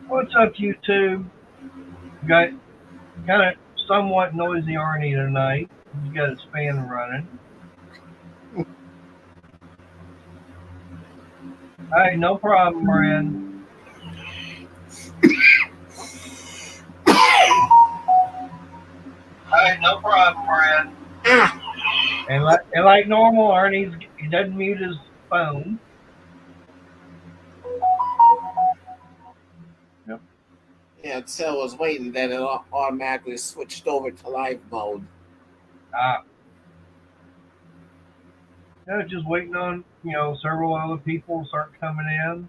What's up, YouTube? Got kind of somewhat noisy Arnie tonight. He's got his fan running. Hey, no problem, Moran. Hey, no problem, Brad. And like normal, he doesn't mute his phone. Yep. Yeah, Cell was waiting, then it automatically switched over to live mode. Ah, yeah, just waiting on several other people to start coming in.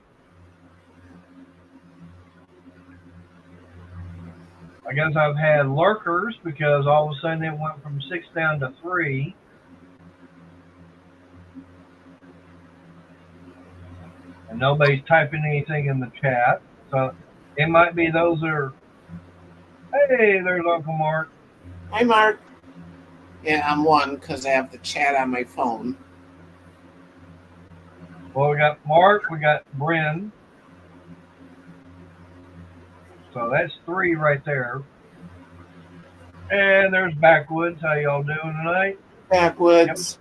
I guess I've had lurkers because all of a sudden it went from six down to three, and nobody's typing anything in the chat. So it might be those that are. Hey, there's Uncle Mark. Hi, Mark. Yeah, I'm one because I have the chat on my phone. Well, we got Mark, we got Bryn. So that's three right there. And there's Backwoods. How y'all doing tonight? Yep. Backwoods.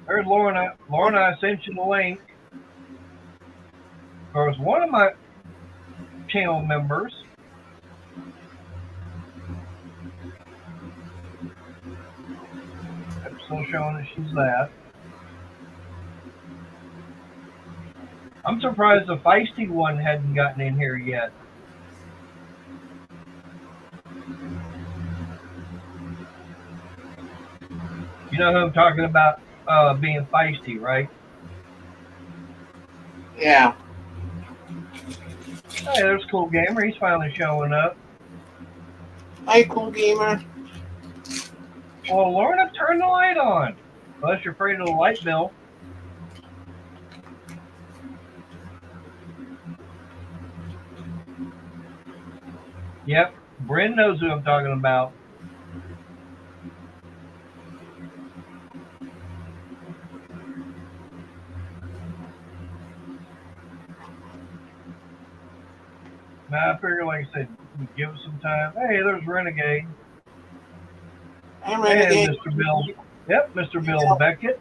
There's Lorna. Lorna, I sent you the link. There's one of my channel members. I'm still showing that she's that. I'm surprised the feisty one hadn't gotten in here yet. You know who I'm talking about being feisty, right? Yeah. Hey, there's Cool Gamer. He's finally showing up. Hi, Cool Gamer. Well, Lorna, turn the light on. Unless you're afraid of the light bill. Yep. Bryn knows who I'm talking about. Now, I figure, like I said, give us some time. Hey, there's Renegade. I'm And Renegade. Mr. Bill. Yep, Mr. Bill Beckett.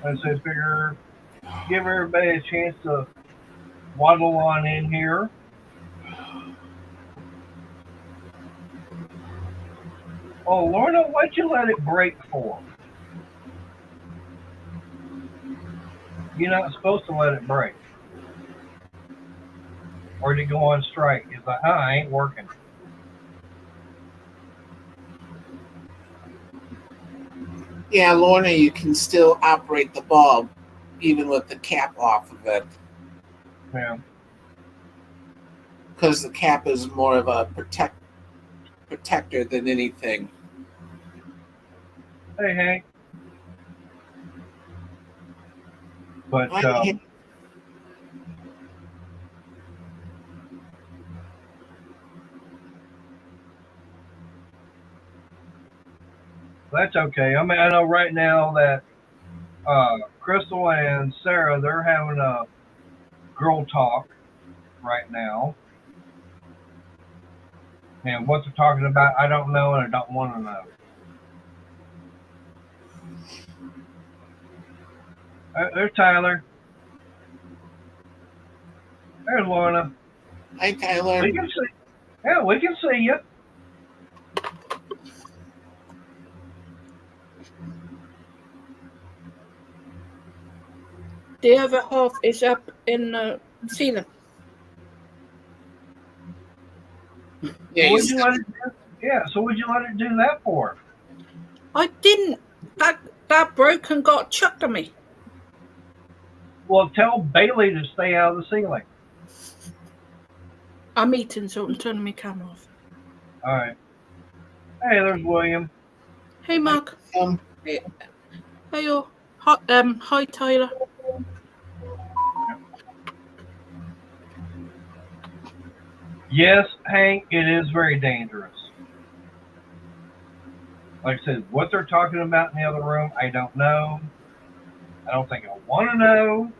I said, figure, give everybody a chance to waddle on in here. Oh, Lorna, what'd you let it break for? You're not supposed to let it break. Or did it go on strike? It's like, I ain't working. Yeah, Lorna, you can still operate the bulb even with the cap off of it. Yeah. Because the cap is more of a protector than anything. Hey, Hank. But that's okay. I mean, I know right now that Crystal and Sarah, they're having a girl talk right now. And what they're talking about, I don't know and I don't want to know. There's Tyler. There's Lorna. Hi, Tyler. We can see. Yeah, we can see you. The other half is up in the ceiling. Yeah, Would you let it? Yeah. So would you let it do that for? I didn't. That broke and got chucked at me. Well, tell Bailey to stay out of the ceiling. I'm eating, so I'm turning my camera off. All right. Hey, there's William. Hey, Mark. Hey, you. Hi, Tyler. Yes, Hank, it is very dangerous. Like I said, what they're talking about in the other room, I don't know. I don't think I want to know.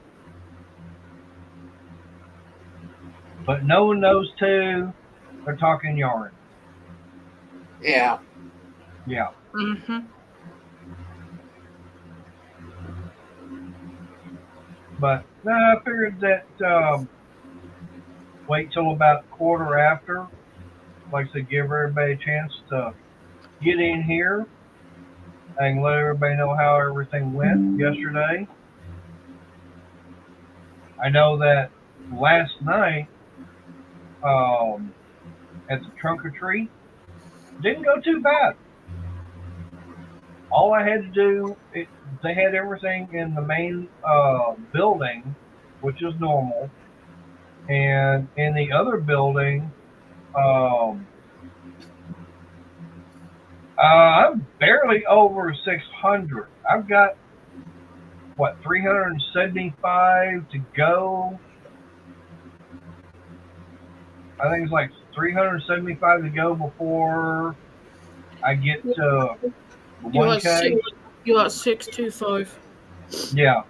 But no one knows too. They're talking yarn. Yeah. Yeah. Mm-hmm. But I figured that wait till about quarter after. Like I said, give everybody a chance to get in here. I can let everybody know how everything went yesterday. I know that last night at the trunk or treat didn't go too bad. All I had to do, they had everything in the main building, which is normal, and in the other building, um, I'm barely over 600. I've got what 375 to go. I think it's like 375 to go before I get to the You are 1K. you are 625. Yeah.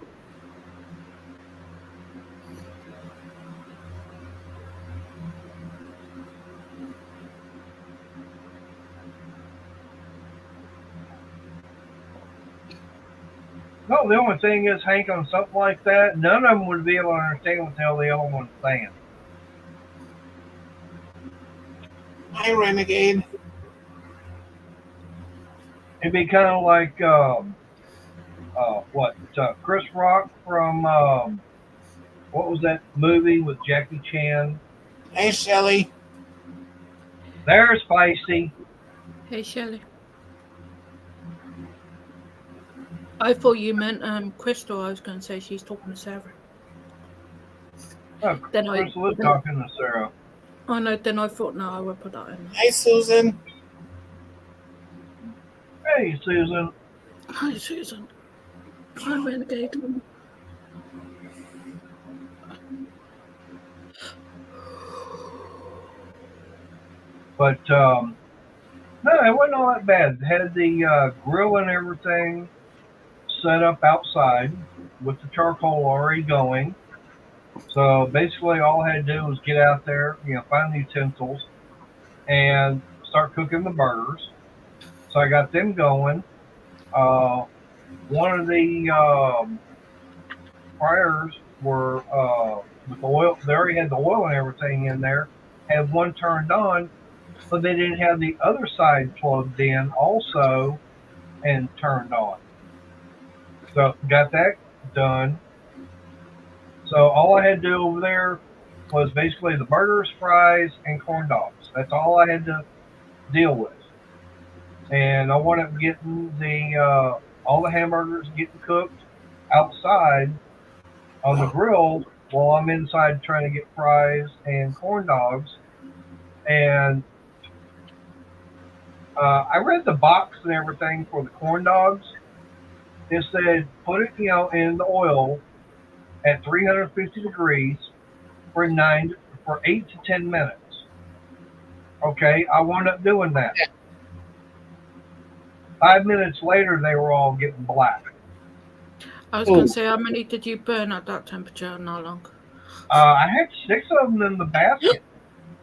No, the only thing is, Hank, on something like that, none of them would be able to understand what the hell the other one's saying. Hi, Renegade. It'd be kind of like Chris Rock from what was that movie with Jackie Chan? Hey, Shelly. There's Feisty. Hey, Shelley. I thought you meant Crystal. I was going to say she's talking to Sarah. Oh, Then I, Crystal is talking to Sarah. oh no, then I thought no, I would put that in. Hi, Susan. Hey, Susan. Hi, Susan. Hi, Renegade. But no, it wasn't all that bad. They had the grill and everything set up outside with the charcoal already going. So basically, all I had to do was get out there, find the utensils, and start cooking the burgers. So I got them going. One of the fryers were with the oil. They already had the oil and everything in there. Had one turned on, but they didn't have the other side plugged in also and turned on. So got that done. So all I had to do over there was basically the burgers, fries, and corn dogs. That's all I had to deal with. And I wound up getting the all the hamburgers getting cooked outside on the grill while I'm inside trying to get fries and corn dogs. And I read the box and everything for the corn dogs. It said put it, in the oil at 350 degrees for 8 to 10 minutes. Okay, I wound up doing that. 5 minutes later, they were all getting black. I was going to say, how many did you burn at that temperature and how long? I had 6 of them in the basket,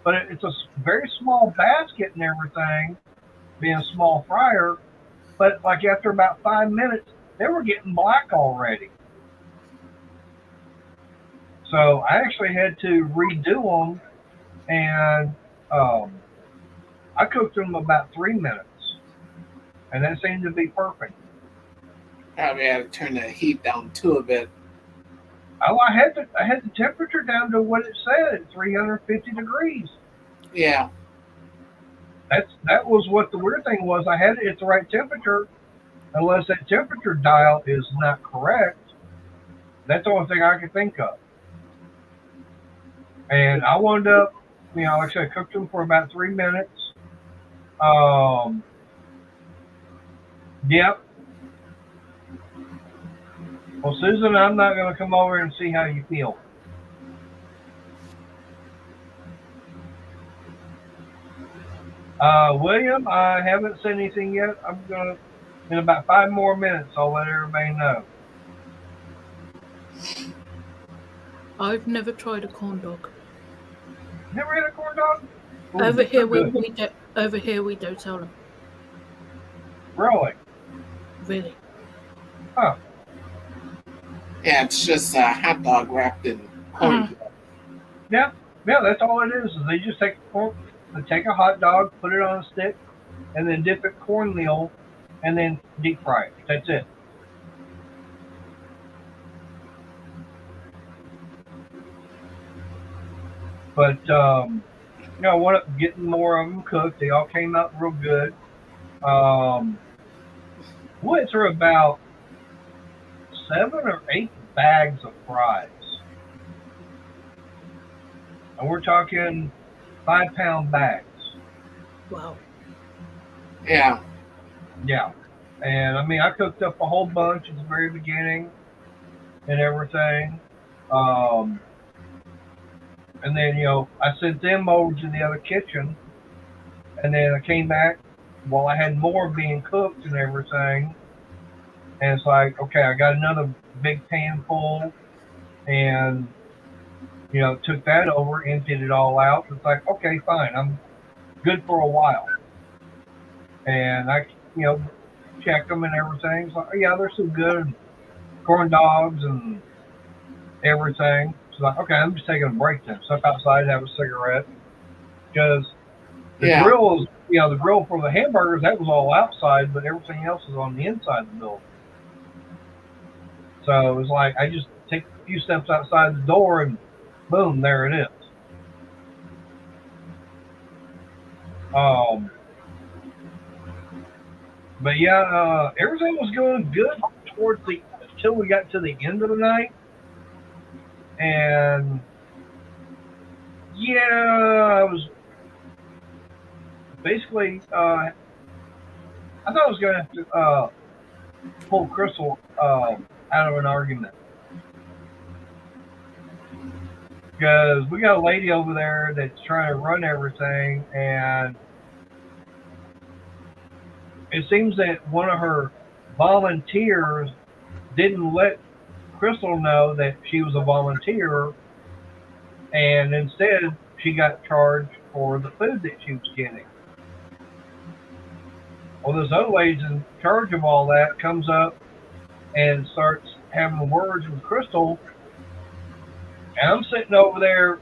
but it's a very small basket and everything, being a small fryer. But like after about 5 minutes, they were getting black already. So I actually had to redo them, and I cooked them about 3 minutes, and that seemed to be perfect. Probably had to turn the heat down too a bit. Oh, I had the temperature down to what it said, 350 degrees. Yeah. That was what the weird thing was. I had it at the right temperature, unless that temperature dial is not correct. That's the only thing I could think of. And I wound up, like I said, I cooked them for about 3 minutes. Yep. Well, Susan, I'm not going to come over and see how you feel. William, I haven't said anything yet. I'm gonna, in about 5 more minutes, I'll let everybody know. I've never tried a corn dog. Never had a corn dog? Ooh, Over here, they're we, good. we don't. Over here, we don't sell them. Really? Really. Huh. Yeah, it's just a hot dog wrapped in corn. Yeah, that's all it is they just take they take a hot dog, put it on a stick, and then dip it cornmeal, and then deep fry it. That's it. But I wound up getting more of them cooked. They all came out real good. Went through about 7 or 8 bags of fries, and we're talking 5-pound bags. Wow. Yeah. Yeah, and I mean I cooked up a whole bunch at the very beginning and everything. And then I sent them over to the other kitchen, and then I came back while I had more being cooked and everything. And it's like, okay, I got another big pan full, and took that over, emptied it all out. It's like, okay, fine, I'm good for a while. And I, checked them and everything. It's like, oh, yeah, they're so good. Corn dogs and everything. So like, okay, I'm just taking a break then. Step outside, have a cigarette, because the grill is, the grill for the hamburgers, that was all outside, but everything else is on the inside of the building. So it was like I just take a few steps outside the door, and boom, there it is. But yeah, everything was going good until we got to the end of the night. And yeah, I was basically, I thought I was going to have to pull Crystal out of an argument. Because we got a lady over there that's trying to run everything, and it seems that one of her volunteers didn't let Crystal know that she was a volunteer, and instead she got charged for the food that she was getting. Well, this other lady's in charge of all that, comes up and starts having words with Crystal, and I'm sitting over there,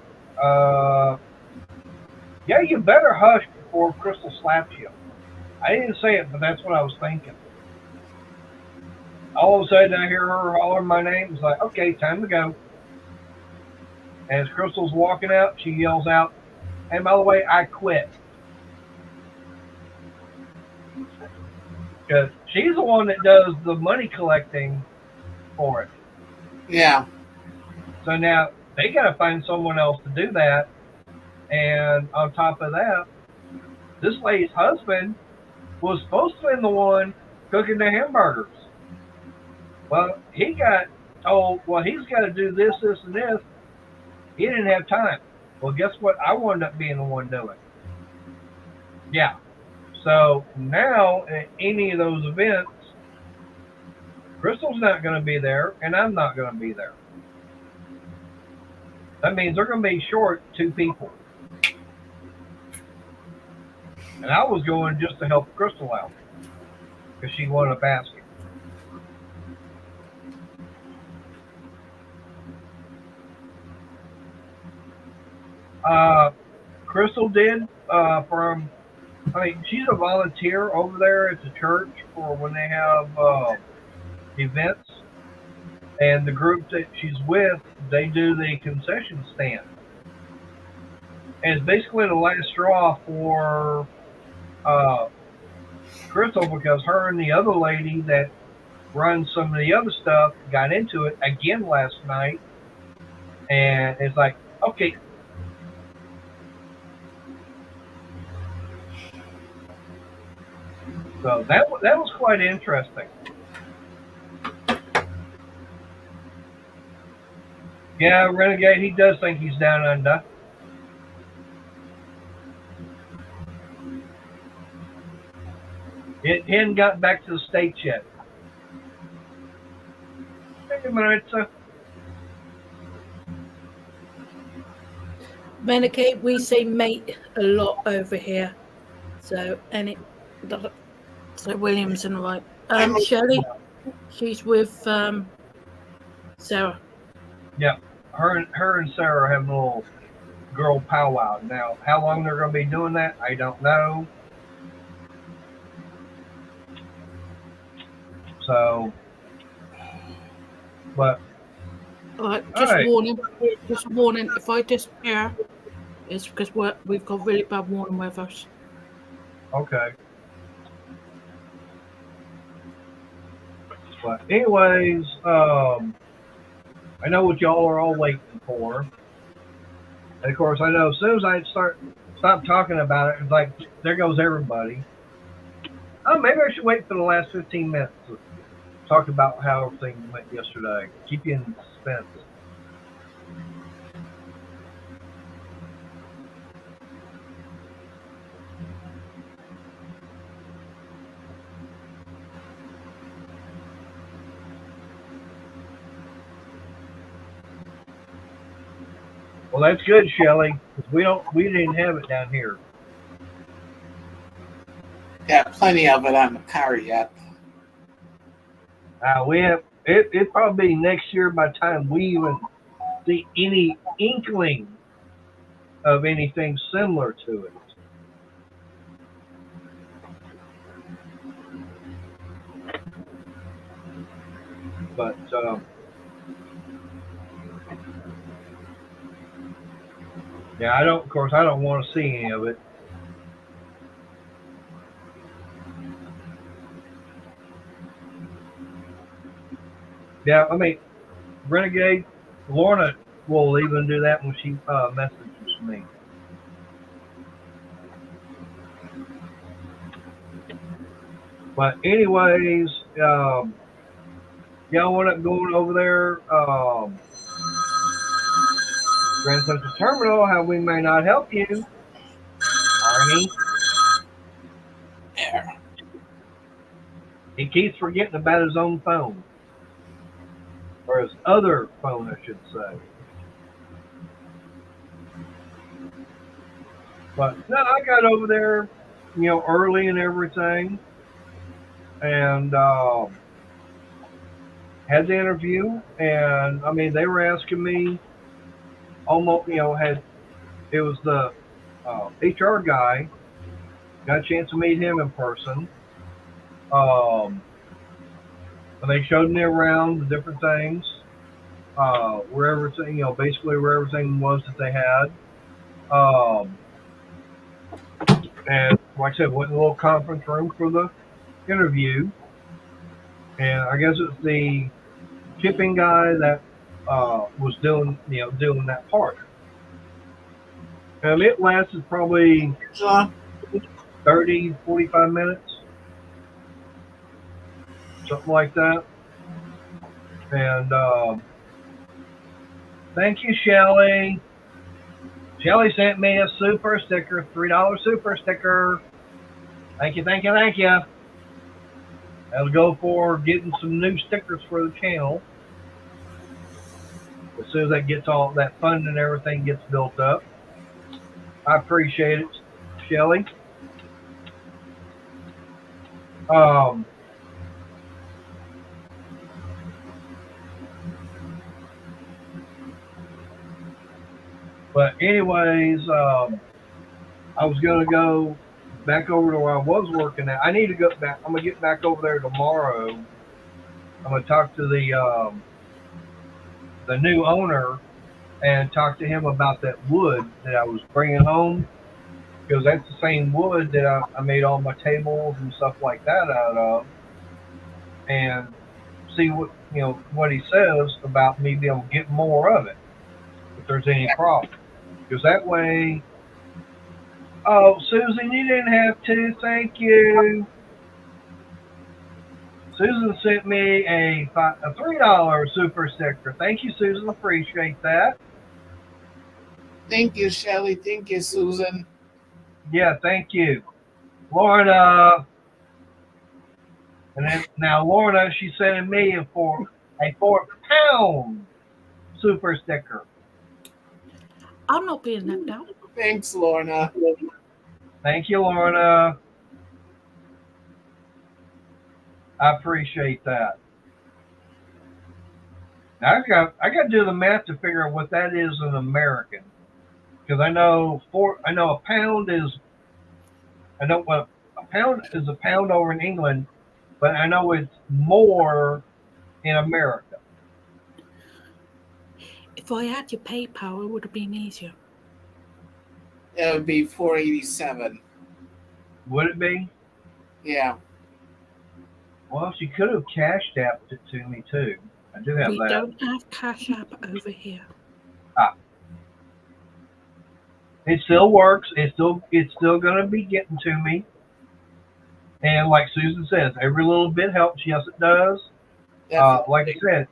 yeah, you better hush before Crystal slaps you. I didn't say it, but that's what I was thinking. All of a sudden, I hear her holler my name. It's like, okay, time to go. As Crystal's walking out, she yells out, and by the way, I quit. Because she's the one that does the money collecting for it. Yeah. So now they got to find someone else to do that. And on top of that, this lady's husband was supposed to be the one cooking the hamburgers. Well, he got told, well, he's got to do this, this, and this. He didn't have time. Well, guess what? I wound up being the one doing. Yeah. So now at any of those events, Crystal's not going to be there, and I'm not going to be there. That means they're going to be short 2 people. And I was going just to help Crystal out, because she wound up asking. Crystal did, she's a volunteer over there at the church for when they have events. And the group that she's with, they do the concession stand. And it's basically the last straw for Crystal, because her and the other lady that runs some of the other stuff got into it again last night. And it's like, okay. So that was quite interesting. Yeah, Renegade, he does think he's down under. It hadn't got back to the States yet. Hey, Maritza. Renegade, we say mate a lot over here. So so William's in the right. Shelley, she's with Sarah. Yeah, her and Sarah are having a little girl powwow. Now, how long they're going to be doing that, I don't know. So, but All right, all right. just warning. If I disappear, it's because we've got really bad warning weathers. Okay. But anyways, I know what y'all are all waiting for. And of course, I know as soon as I stop talking about it, it's like, there goes everybody. Oh, maybe I should wait for the last 15 minutes to talk about how everything went yesterday. Keep you in suspense. Well, that's good, Shelley, because we didn't have it down here. Got plenty of it on the car yet. We have it probably be next year by the time we even see any inkling of anything similar to it. But yeah, I don't want to see any of it. Yeah, I mean, Renegade, Lorna will even do that when she messages me. But anyways, y'all want up going over there, Grand Central Terminal, how we may not help you, Arnie. There. He keeps forgetting about his own phone. Or his other phone, I should say. But no, I got over there, early and everything. And had the interview. And, I mean, they were asking me almost, it was the HR guy. Got a chance to meet him in person. And they showed me around the different things, where everything, basically where everything was that they had. And like I said, went in a little conference room for the interview. And I guess it's the shipping guy that was doing that part. And it lasted probably 30, 45 minutes. Something like that. And thank you, Shelley. Shelley sent me a super sticker, $3 super sticker. Thank you, thank you, thank you. That'll go for getting some new stickers for the channel. As soon as that gets all that fund and everything gets built up. I appreciate it, Shelley. But anyways, I was going to go back over to where I was working at. I need to go back. I'm going to get back over there tomorrow. I'm going to talk to the new owner and talk to him about that wood that I was bringing home, because that's the same wood that I made all my tables and stuff like that out of, and see what he says about me being able to get more of it if there's any problem. Because that way, oh, Susan, you didn't have to. Thank you. Susan sent me a $3 super sticker. Thank you, Susan. Appreciate that. Thank you, Shelley. Thank you, Susan. Yeah, thank you. Lorna, And then now Lorna, she's sending me a 4 pound super sticker. I'm not being left out. Thanks, Lorna. Thank you, Lorna. I appreciate that. Now I got to do the math to figure out what that is in American, because I know a pound is I know what a pound is a pound over in England, but I know it's more in America. If I had your PayPal, it would have been easier. It would be 487. Would it be? Yeah. Well, she could have cashed apped it to me too. I do have We that. don't have Cash App over here. It still works. It's still going to be getting to me. And like Susan says, every little bit helps. Yes, it does. Like I said,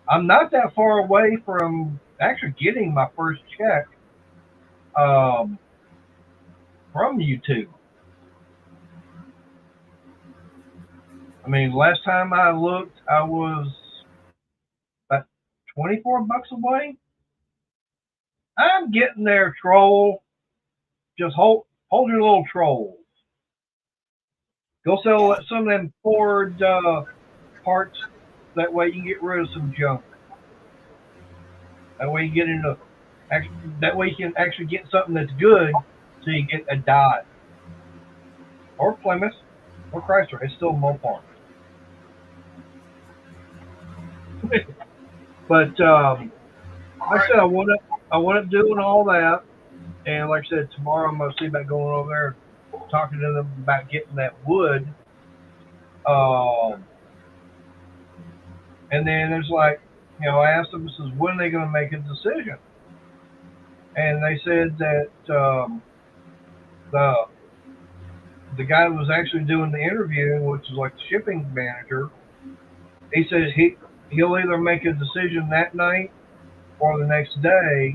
I'm not that far away from actually getting my first check from YouTube. I mean, last time I looked, I was about $24 away. I'm getting there, troll. Just hold your little trolls. Go sell some of them Ford parts. That way you can get rid of some junk. That way you get into that way you can actually get something that's good, so you get a Dodge or Plymouth or Chrysler. It's still Mopar. But like I said, I want up doing all that, and like I said, tomorrow I'm gonna see about going over there, talking to them about getting that wood. And then there's like, I asked them, says, when are they going to make a decision? And they said that the guy who was actually doing the interviewing, which is like the shipping manager, he says he'll either make a decision that night or the next day.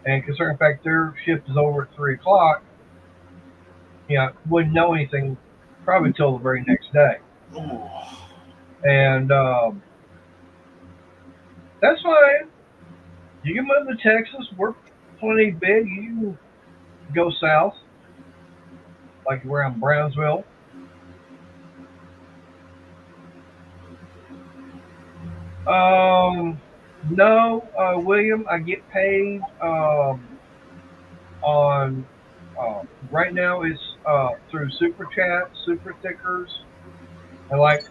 And considering the fact their shift is over at 3:00, wouldn't know anything probably till the very next day. And that's fine. You can move to Texas. We're plenty big. You can go south, like around Brownsville. No, William, I get paid on right now it's through Super Chat, Super Stickers, and like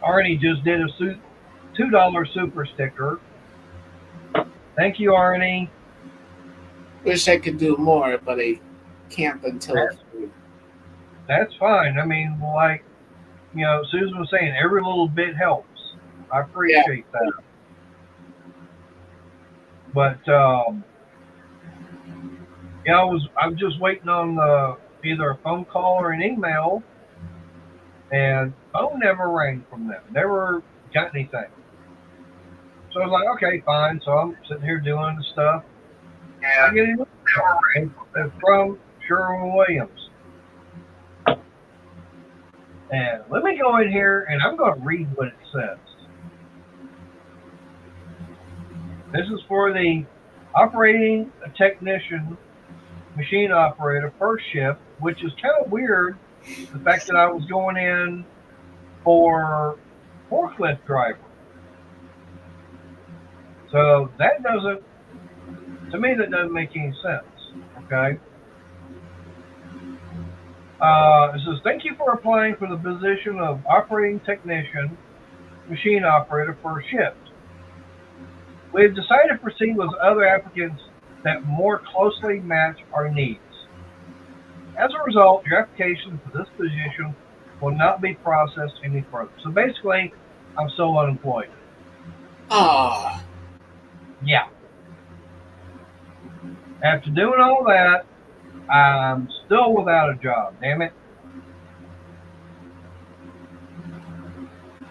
Arnie just did a $2 super sticker. Thank you, Arnie. Wish I could do more, but I can't until that's fine. I mean, like, Susan was saying, every little bit helps. I appreciate that. But I'm just waiting on either a phone call or an email, and phone never rang from them. Never got anything. So I was like, okay, fine. So I'm sitting here doing the stuff. I get an email from Sherwin-Williams. And let me go in here and I'm going to read what it says. This is for the operating technician, machine operator, first shift, which is kind of weird. The fact that I was going in for forklift driver. So that doesn't make any sense. Okay. It says, thank you for applying for the position of operating technician, machine operator, first shift. We have decided to proceed with other applicants that more closely match our needs. As a result, your application for this position will not be processed any further. So basically, I'm still unemployed. Yeah. After doing all that, I'm still without a job, damn it.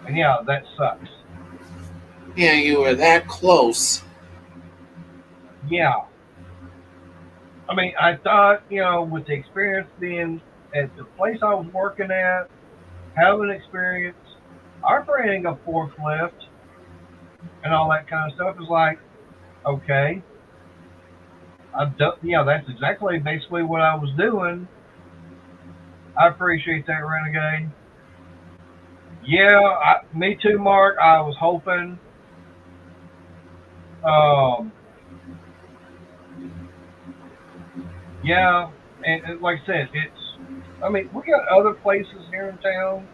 And yeah, that sucks. Yeah, you were that close. Yeah. I mean, I thought, with the experience being at the place I was working at, haven't experienced operating a forklift and all that kind of stuff is like, okay, I've done, yeah, that's exactly basically what I was doing. I appreciate that, Renegade. Yeah, me too, Mark. I was hoping. Um, yeah, and like I said, I mean, we got other places here in town.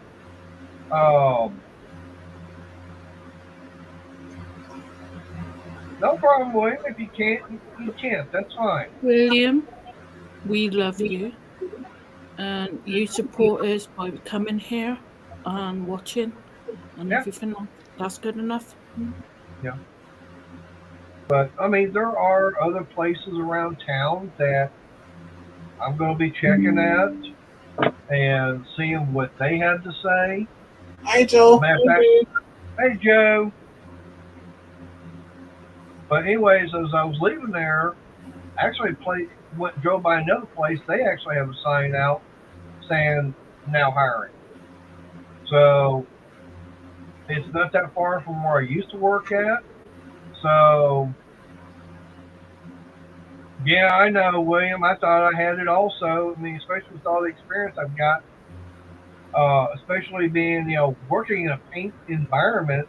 No problem, William. If you can't, you can't. That's fine. William, we love you, and you support us by coming here and watching and Yeah, everything. That's good enough. yeah. But I mean, there are other places around town that I'm going to be checking at and seeing what they had to say. Hi, Joe. Matter of fact, hey Joe. But anyways, as I was leaving there, actually drove by another place. They actually have a sign out saying now hiring. So it's not that far from where I used to work at. So yeah, I know, William. I thought I had it also. I mean, especially with all the experience I've got, especially being, working in a paint environment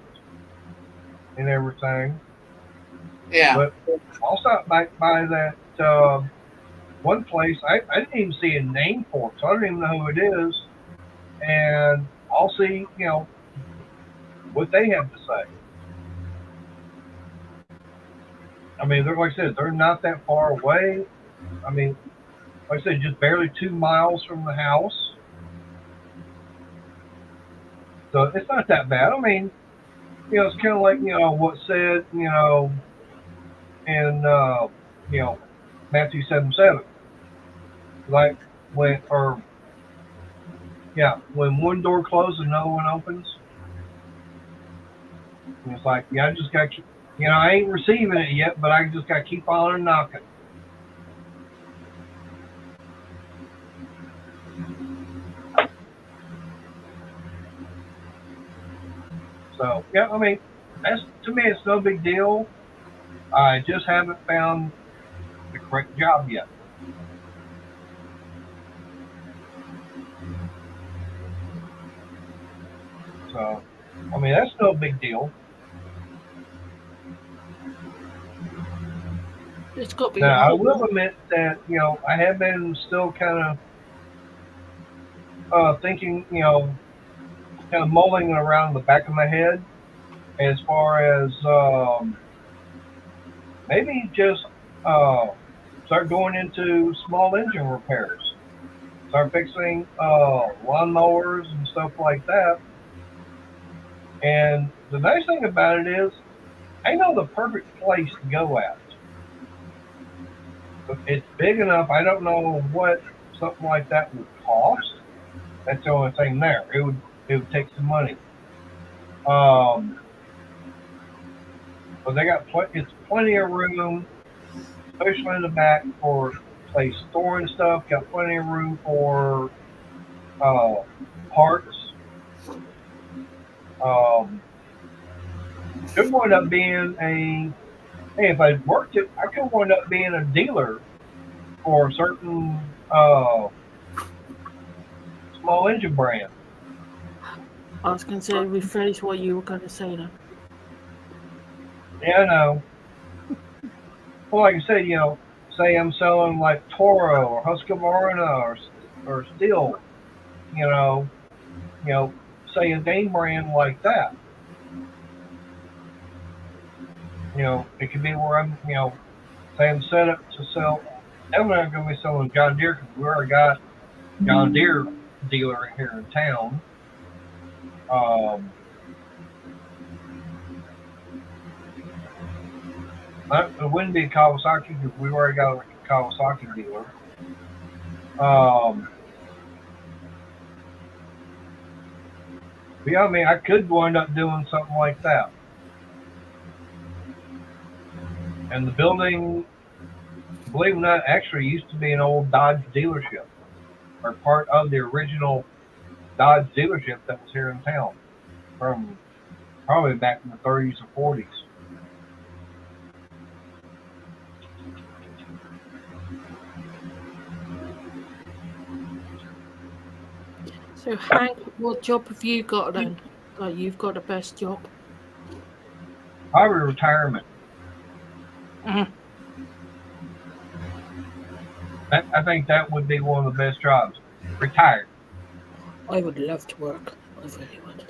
and everything. Yeah. But I'll stop back by that one place. I didn't even see a name for it, so I don't even know who it is. And I'll see, what they have to say. I mean, like I said, they're not that far away. I mean, like I said, just barely 2 miles from the house. So it's not that bad. I mean, it's kind of like, what said, in, Matthew 7:7. Like when one door closes, another one opens. And it's like, I just got to, I ain't receiving it yet, but I just got to keep on knocking. So yeah, I mean, to me, it's no big deal. I just haven't found the correct job yet. So, I mean, that's no big deal. It's got to be. Now, I will admit that, I have been still kind of thinking, kind of mulling around the back of my head as far as maybe just start going into small engine repairs. Start fixing lawnmowers and stuff like that. And the nice thing about it is, I know the perfect place to go at. It's big enough. I don't know what something like that would cost. That's the only thing there. It would take some money. But they got it's plenty of room, especially in the back for place storing stuff. Got plenty of room for parts. Could wind up being if I worked it, I could wind up being a dealer for a certain small engine brand. I was going to say, rephrase what you were going to say then. Yeah, I know. Well, like I said, say I'm selling like Toro or Husqvarna or Steel, say a name brand like that. It could be where I'm, say I'm set up to sell. I'm not going to be selling John Deere because we already got John Deere dealer here in town. It wouldn't be Kawasaki because we already got a Kawasaki dealer. But yeah, I mean, I could wind up doing something like that. And the building, believe it or not, actually used to be an old Dodge dealership, or part of the original Dodge dealership that was here in town from probably back in the 30s or 40s. So, Hank, what job have you got then? Like, you've got the best job. Probably retirement. Mhm. I think that would be one of the best jobs. Retired. I would love to work. I really would.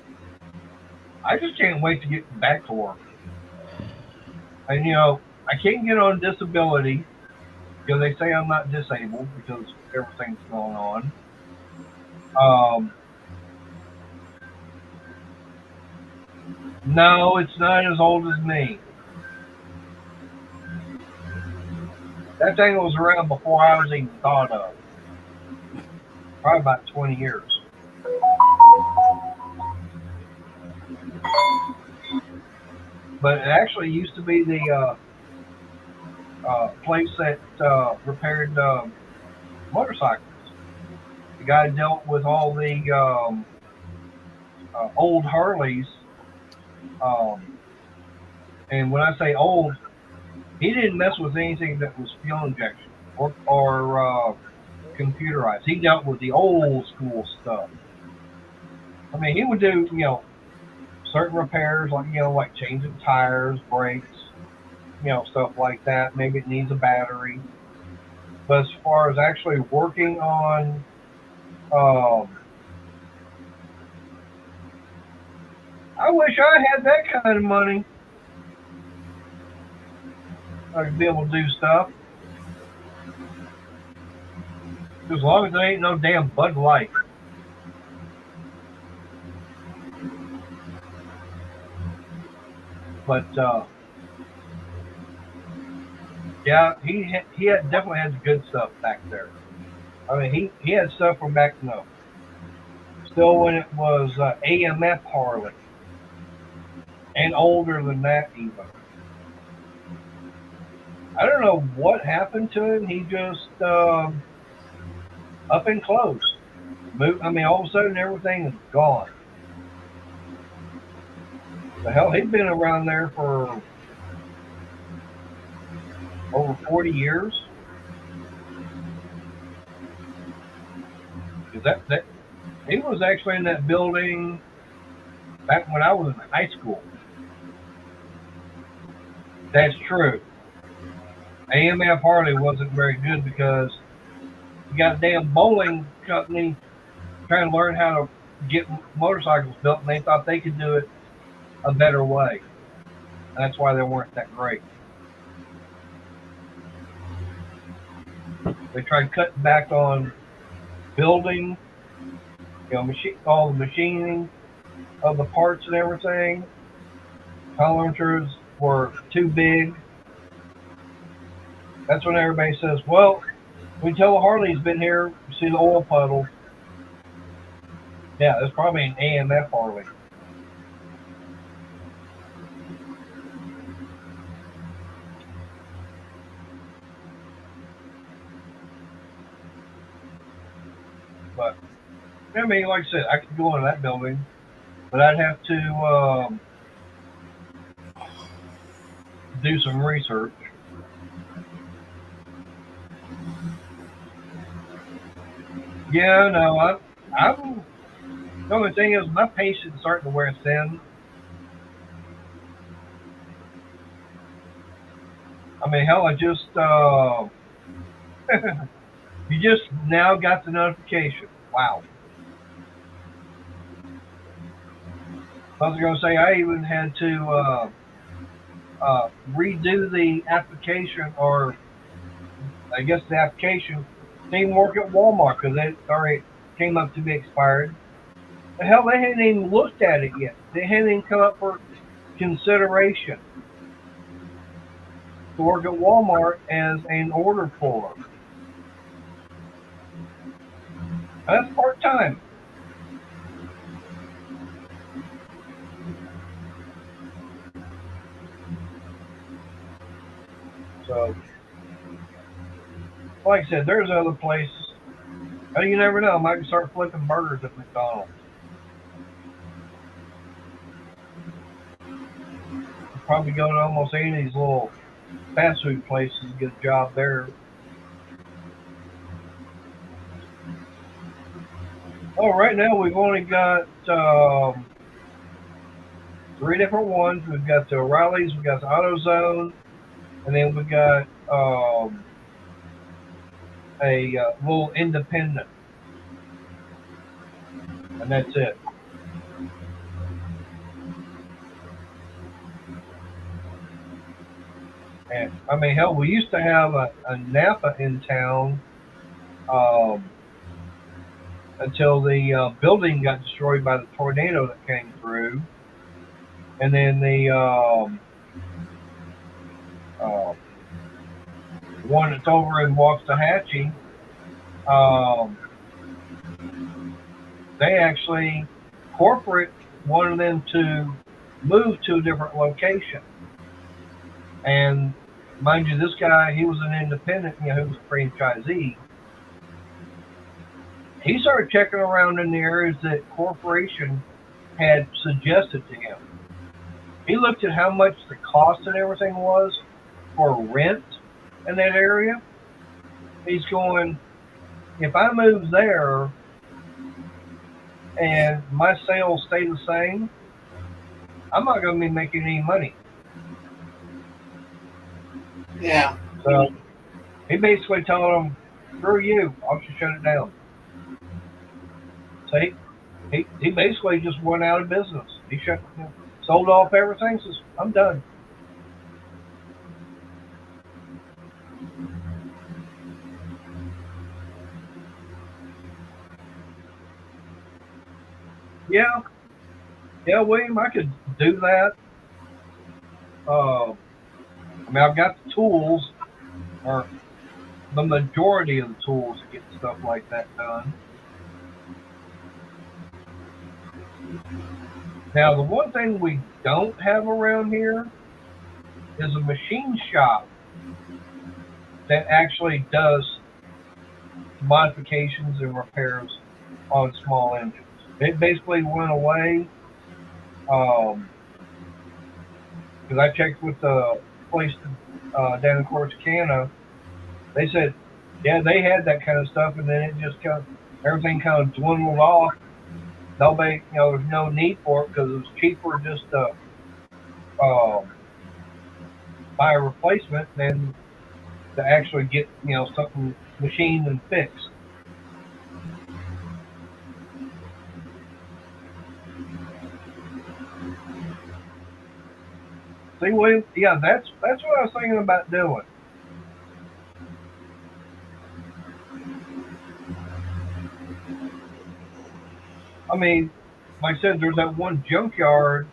I just can't wait to get back to work. And you know, I can't get on disability because they say I'm not disabled because everything's going on. No, it's not as old as me. That thing was around before I was even thought of. Probably about 20 years. But it actually used to be the place that repaired motorcycles. The guy dealt with all the old Harleys. And when I say old, he didn't mess with anything that was fuel injection or computerized. He dealt with the old school stuff. I mean, he would do, certain repairs, like changing tires, brakes, stuff like that. Maybe it needs a battery. But as far as actually working on, I wish I had that kind of money. I could be able to do stuff. As long as there ain't no damn Bud Light. But yeah, he had definitely had the good stuff back there. I mean, he had stuff from back still when it was AMF Harley, and older than that even. I don't know what happened to him. He just up and closed. I mean, all of a sudden everything is gone. The hell, he'd been around there for over 40 years. That he was actually in that building back when I was in high school. That's true. AMF Harley wasn't very good because you got a damn bowling company trying to learn how to get motorcycles built, and they thought they could do it a better way. And that's why they weren't that great. They tried cutting back on building, all the machining of the parts and everything. Tolerances were too big. That's when everybody says, well, we tell the Harley's been here, see the oil puddle. Yeah, it's probably an AMF Harley. But, I mean, like I said, I could go into that building, but I'd have to do some research. Yeah, no, I'm. The only thing is, my patience is starting to wear thin. I mean, hell, I just you just now got the notification. Wow. I was going to say I even had to redo the application, or I guess the application didn't work at Walmart because it already came up to be expired. The hell, they hadn't even looked at it yet. They hadn't even come up for consideration to work at Walmart as an order puller. That's part-time. So, like I said, there's other places. You never know. I might start flipping burgers at McDonald's. probably go to almost any of these little fast food places and get a job there. Oh, right now we've only got 3 different ones. We've got the O'Reilly's, we've got the AutoZone, and then we got a little independent, and that's it. And I mean, hell, we used to have a Napa in town until the building got destroyed by the tornado that came through, and then the one that's over in Waxahachie, they actually, corporate wanted them to move to a different location. And mind you, this guy, he was an independent, he was a franchisee. He started checking around in the areas that corporation had suggested to him. He looked at how much the cost and everything was for rent in that area. He's going, if I move there and my sales stay the same, I'm not going to be making any money. Yeah. So he basically told them, screw you, I'll just shut it down. So he basically just went out of business. He sold off everything, says, I'm done. Yeah, William, I could do that. I mean, I've got the tools, or the majority of the tools to get stuff like that done. Now, the one thing we don't have around here is a machine shop that actually does modifications and repairs on small engines. It basically went away because I checked with the place down in Corsicana. They said, yeah, they had that kind of stuff, and then it just everything kind of dwindled off. Nobody, there's no need for it because it was cheaper just to buy a replacement than to actually get, something machined and fixed. See, William, yeah, that's what I was thinking about doing. I mean, like I said, there's that one junkyard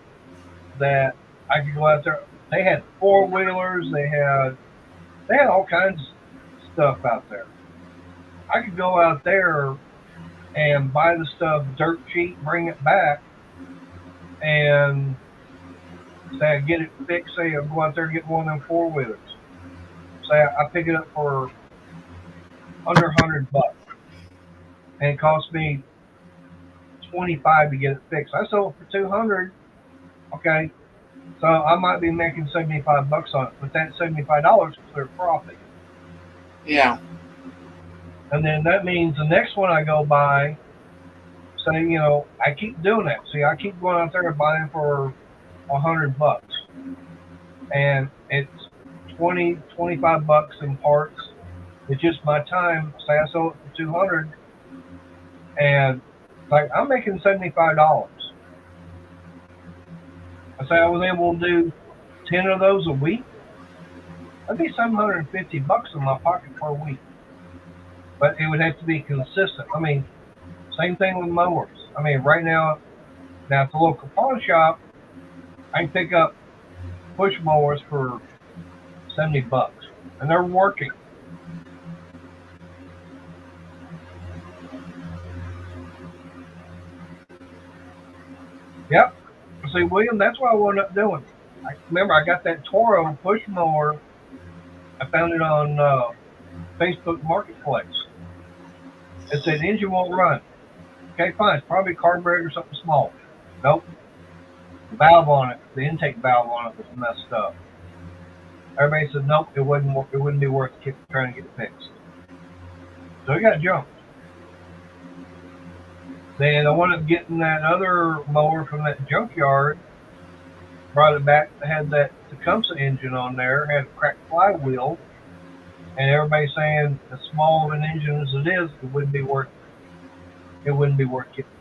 that I could go out there. They had 4-wheelers. They had all kinds of stuff out there. I could go out there and buy the stuff dirt cheap, bring it back, and say I get it fixed. Say I go out there and get one of them 4-wheelers. Say I pick it up for under $100, and it costs me $25 to get it fixed. I sold it for $200. Okay, so I might be making $75 on it, but that $75 is clear profit. Yeah. And then that means the next one I go buy, say, I keep doing that. See, I keep going out there and buying for $100, and it's $25 in parts. It's just my time. Say I sold it for $200, and like I'm making $75. I say I was able to do 10 of those a week. That'd be $750 in my pocket per week. But it would have to be consistent. I mean, same thing with mowers. I mean, right now at the local pawn shop, I can pick up push mowers for $70, and they're working. Yep. See, William, that's what I wound up doing. Remember, I got that Toro push mower. I found it on Facebook Marketplace. It said engine won't run. Okay, fine. It's probably a carburetor or something small. Nope. The valve on it, the intake valve on it was messed up. Everybody said nope, it wouldn't be worth trying to get it fixed. So it got junked. Then I wound up getting that other mower from that junkyard, brought it back, had that Tecumseh engine on there, had a cracked flywheel, and everybody saying as small of an engine as it is, it wouldn't be worth getting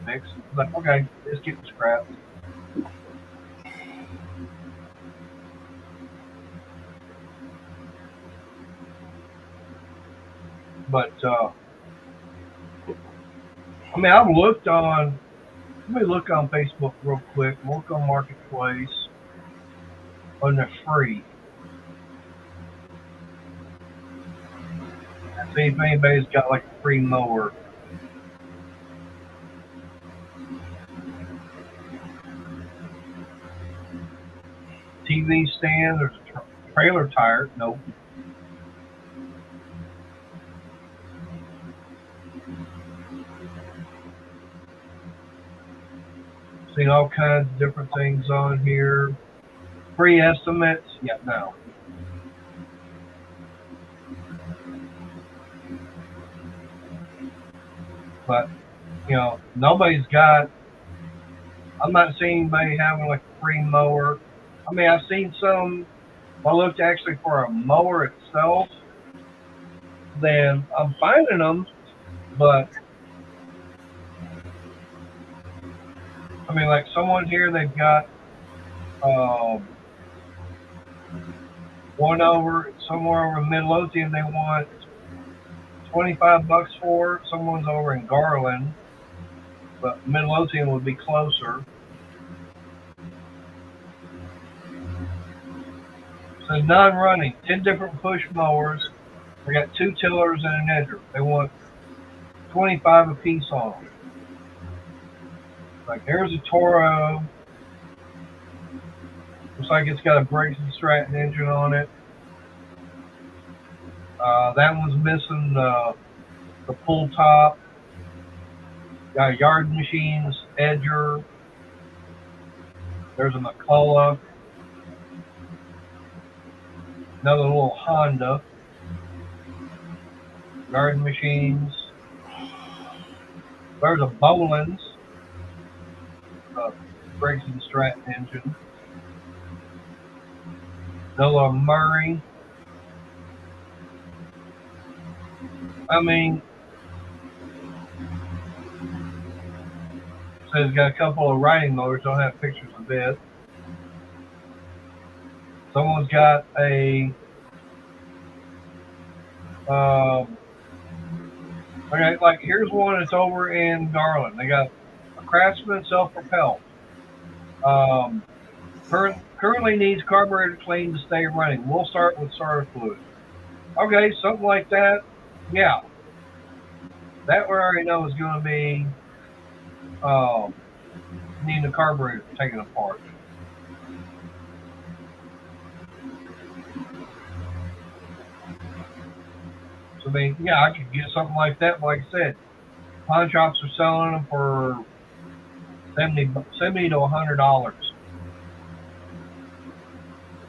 fixed. But okay, just get it scrapped. But I mean, let me look on Facebook real quick, look on Marketplace, and they're free. See if anybody's got like a free mower. TV stand, there's a trailer tire, nope. Seen all kinds of different things on here. Free estimates, yeah, no. But, you know, nobody's got, I'm not seeing anybody having like a free mower. I mean, I've seen some, if I looked actually for a mower itself, then I'm finding them, but I mean, like someone here, they've got one over somewhere over in Midlothian, they want $25 for. Someone's over in Garland, but Midlothian would be closer. So non-running, 10 different push mowers. We got 2 tillers and an edger. They want $25 a piece on them. Like here's a Toro. Looks like it's got a Briggs & Stratton engine on it. That one's missing the pull top. Got a Yard Machines edger. There's a McCulloch. Another little Honda. Garden Machines. There's a Boland's. Briggs & Stratton engine. Another Murray. I mean, so it's got a couple of riding mowers. Don't have pictures of it. Someone's got a okay, like here's one that's over in Garland. They got a Craftsman self-propelled. Currently needs carburetor clean to stay running. We'll start with starter fluid. Okay, something like that. Yeah, that we already know is going to be needing the carburetor taken apart. So I mean, yeah, I could get something like that. But like I said, pawn shops are selling them for $70 to $100.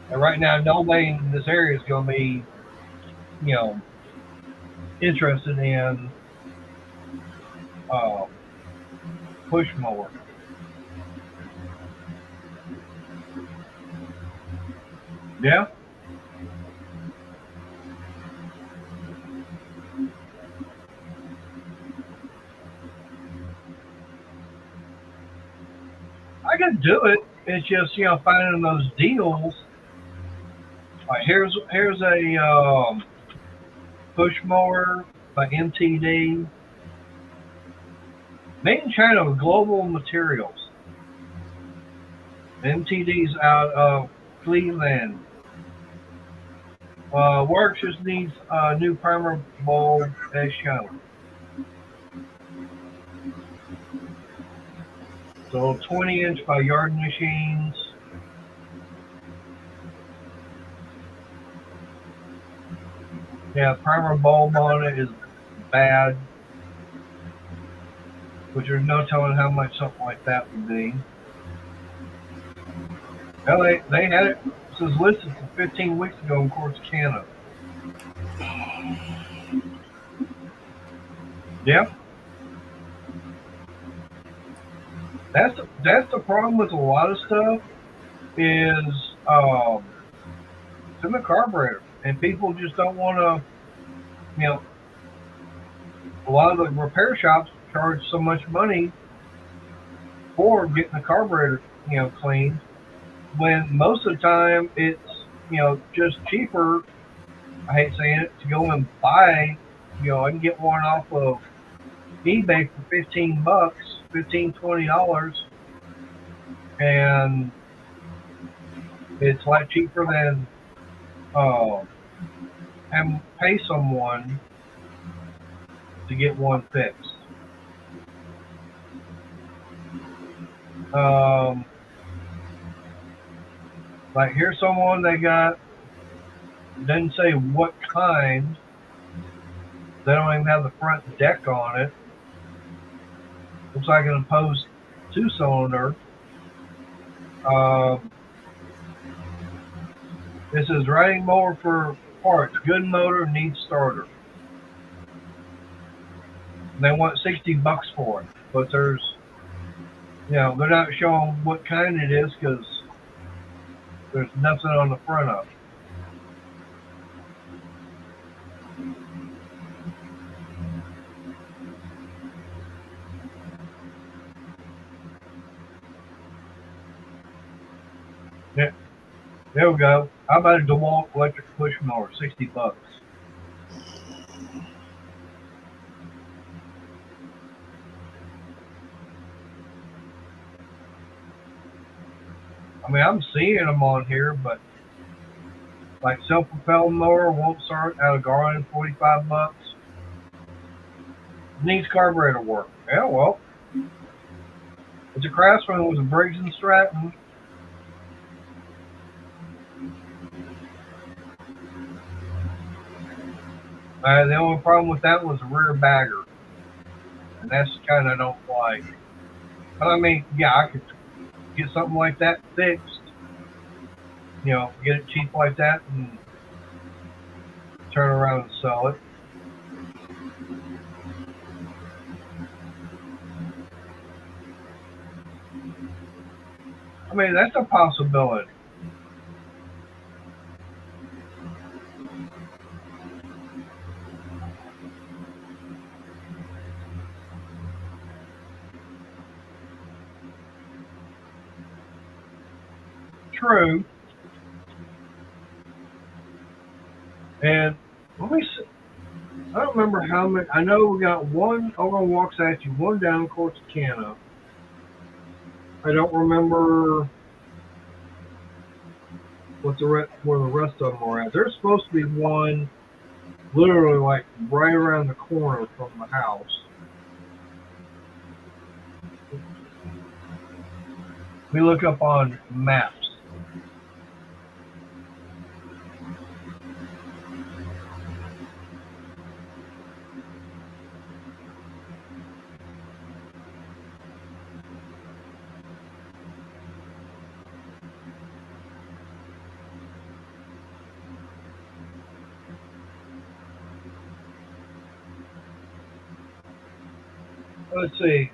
And right now, nobody in this area is going to be, you know, interested in push mower. Yeah. I can do it. It's just, you know, finding those deals. Like here's a push mower by MTD. Made in China with Global Materials. MTD's out of Cleveland. Works just needs a new primer bulb as shown. So 20-inch by Yard Machines. Yeah, primer bulb on it is bad, which there's no telling how much something like that would be. Well, they had it. This was listed for 15 weeks ago in Corsicana. Yep. That's the problem with a lot of stuff is it's in the carburetor, and people just don't want to. You know, a lot of the repair shops charge so much money for getting the carburetor, cleaned, when most of the time it's just cheaper. I hate saying it, to go and buy. I can get one off of eBay for $15, $15-$20, and it's a lot cheaper than and pay someone to get one fixed. Like here's someone they got, doesn't say what kind. They don't even have the front deck on it. Looks like an opposed 2-cylinder. This is riding mower for parts. Good motor, needs starter. They want $60 for it, but they're not showing what kind it is because there's nothing on the front of it. Yeah, there we go. How about a DeWalt electric push mower? $60. I mean, I'm seeing them on here, but like self-propelled mower won't start out of Garland, $45. Needs carburetor work. Yeah, well, it's a Craftsman with a Briggs & Stratton. The only problem with that was the rear bagger, and that's the kind I don't like. But I mean, yeah, I could get something like that fixed. Get it cheap like that and turn around and sell it. I mean, that's a possibility. True. And let me see. I don't remember how many. I know we got one over on Waxahachie, one down in Corsicana. I don't remember where the rest of them are at. There's supposed to be one literally like right around the corner from the house. We look up on maps. Let's see.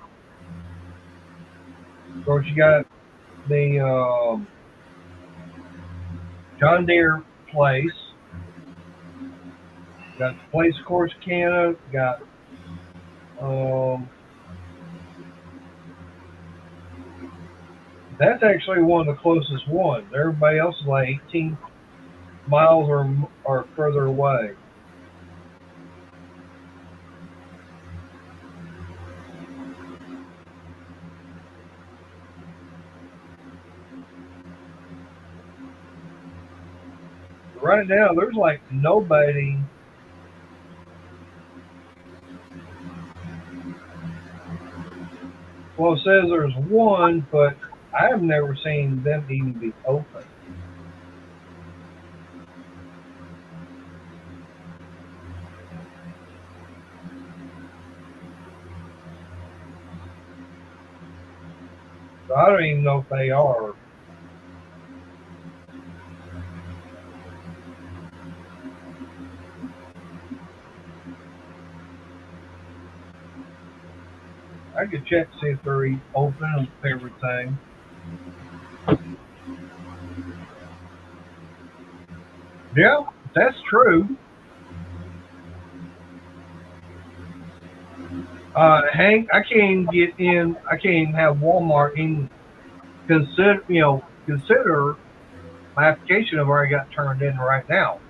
Of course, you got the John Deere place. Got the place Corsicana. Got that's actually one of the closest ones. Everybody else is like 18 miles or further away. Right now, there's like nobody. Well, it says there's one, but I've never seen them even be open. So I don't even know if they are. I could check see if they're open and everything. Yeah, that's true. Hank, I can't even get in. I can't even have Walmart in consider my application have already got turned in right now.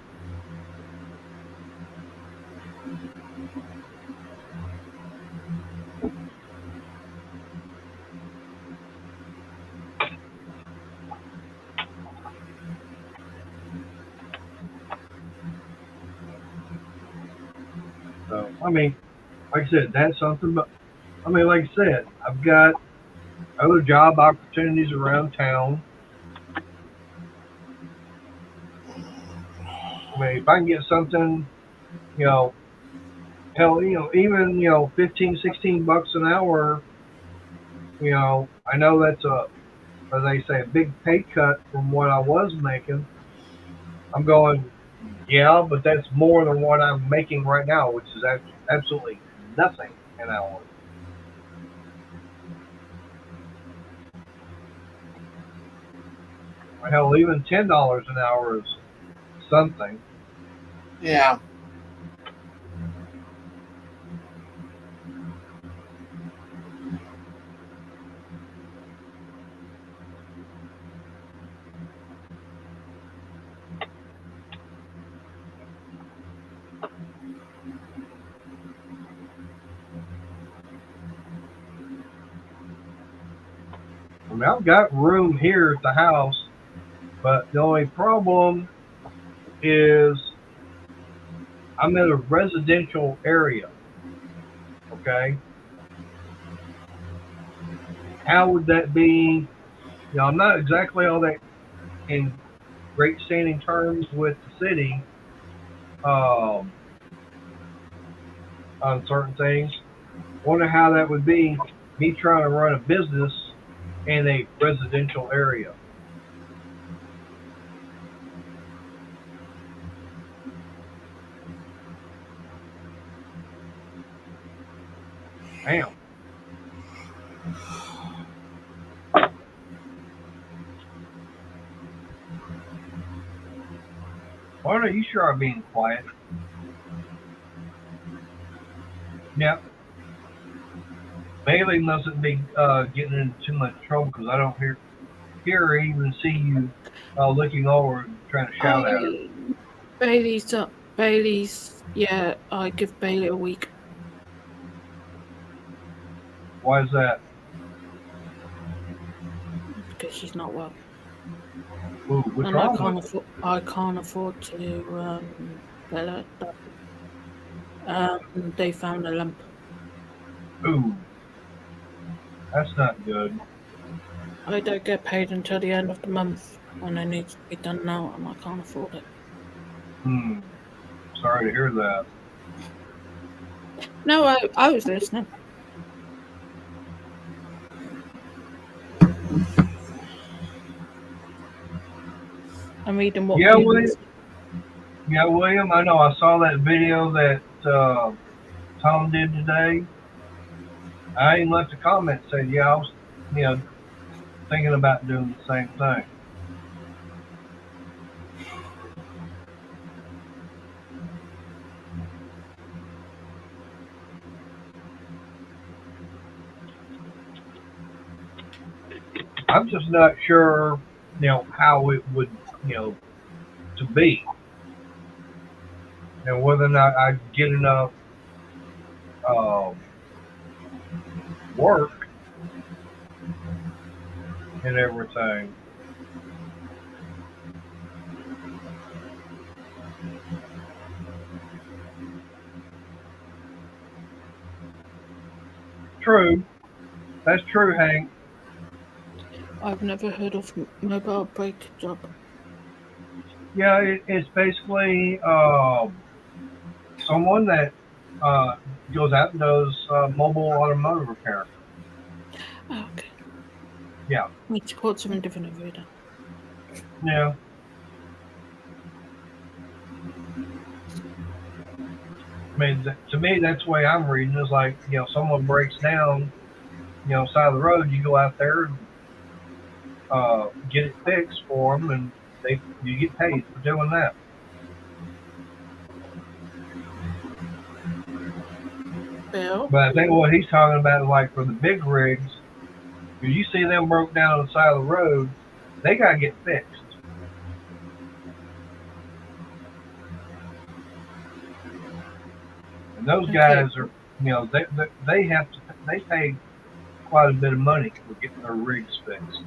So I mean, like I said, that's something. But I mean, like I said, I've got other job opportunities around town. I mean, if I can get something, you know, hell, even 15, 16 bucks an hour. I know that's as they say, a big pay cut from what I was making. I'm going, yeah, but that's more than what I'm making right now, which is absolutely nothing an hour. Hell, even $10 an hour is something. Yeah. I mean, I've got room here at the house, but the only problem is I'm in a residential area. Okay, how would that be? I'm not exactly all that in great standing terms with the city um, on certain things. Wonder how that would be me trying to run a business in a residential area. Damn. Why are you sure I'm being quiet? Yep. Bailey mustn't be getting into too much trouble because I don't hear or even see you looking over and trying to shout at her. Bailey's up. Bailey's, yeah, I give Bailey a week. Why is that? Because she's not well. Ooh, what's And wrong? I can't afford to let her die. They found a lump. Ooh, that's not good. I don't get paid until the end of the month, and it needs to be done now, and I can't afford it. Sorry to hear that. No, I was listening. I'm reading what Yeah, William. William. I know. I saw that video that Tom did today. I even left a comment saying, "Yeah, I was, thinking about doing the same thing." I'm just not sure, how it would, to be, whether or not I get enough work and everything. True, that's true, Hank. I've never heard of mobile break job. Yeah, it's basically someone that goes out and does mobile automotive repair. Oh, okay. Yeah. We support something different over here. Yeah. I mean, to me, that's the way I'm reading. Is like, someone breaks down side of the road, you go out there and get it fixed for them, and you get paid for doing that. Bill. But I think what he's talking about is like for the big rigs, if you see them broke down on the side of the road, they gotta get fixed. And those guys are, they have to, they pay quite a bit of money for getting their rigs fixed.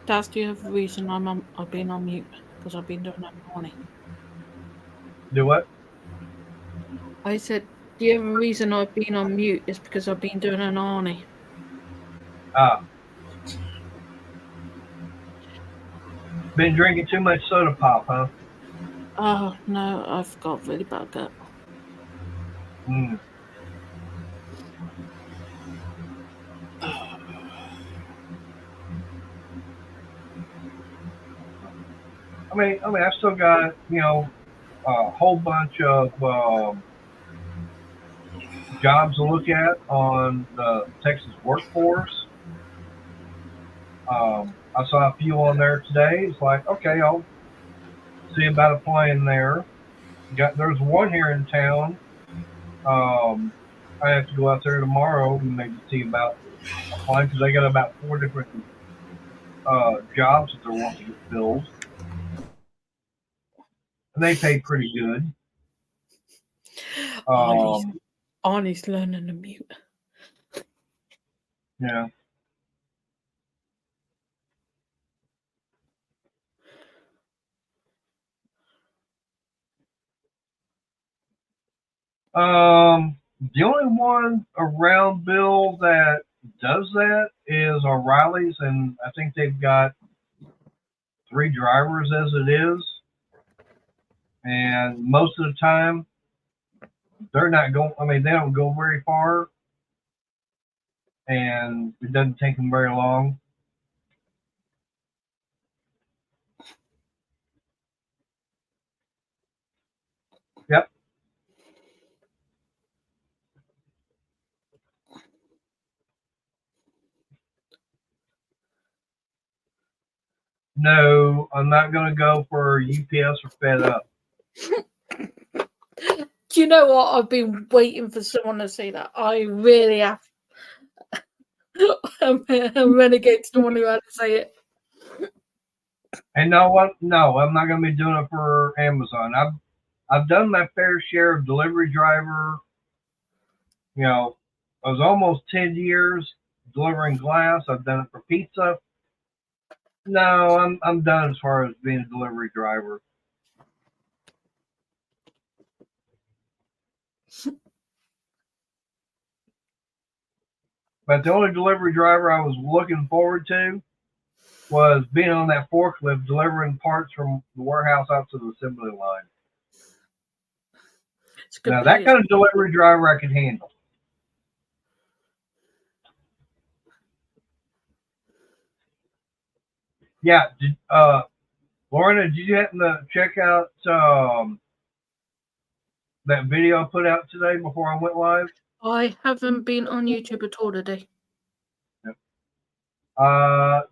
That's the other reason I've been on mute, because I've been doing that morning. Do what? I said the other reason I've been on mute is because I've been doing an Arnie. Been drinking too much soda pop, huh? Oh no, I've got really bad gut. Mm. I mean, I've still got, a whole bunch of jobs to look at on the Texas workforce. I saw a few on there today. It's like, okay, I'll see about applying there. There's one here in town. I have to go out there tomorrow and maybe see about applying because they got about 4 different jobs that they're wanting to get filled. And they pay pretty good. Arnie's learning to mute. Yeah. The only one around Bill that does that is O'Reilly's, and I think they've got 3 drivers as it is. And most of the time, they're not going. I mean, they don't go very far, and it doesn't take them very long. Yep. No, I'm not going to go for UPS or FedUp. Do you know what? I've been waiting for someone to say that. I really have. I'm renegade someone who had to say it. And know what? No, I'm not going to be doing it for Amazon. I've done my fair share of delivery driver. I was almost 10 years delivering glass. I've done it for pizza. No, I'm done as far as being a delivery driver. But the only delivery driver I was looking forward to was being on that forklift delivering parts from the warehouse out to the assembly line. Now, that kind of delivery driver I could handle. Yeah. Lorna, did you happen to check out that video I put out today before I went live? I haven't been on YouTube at all today. Yep.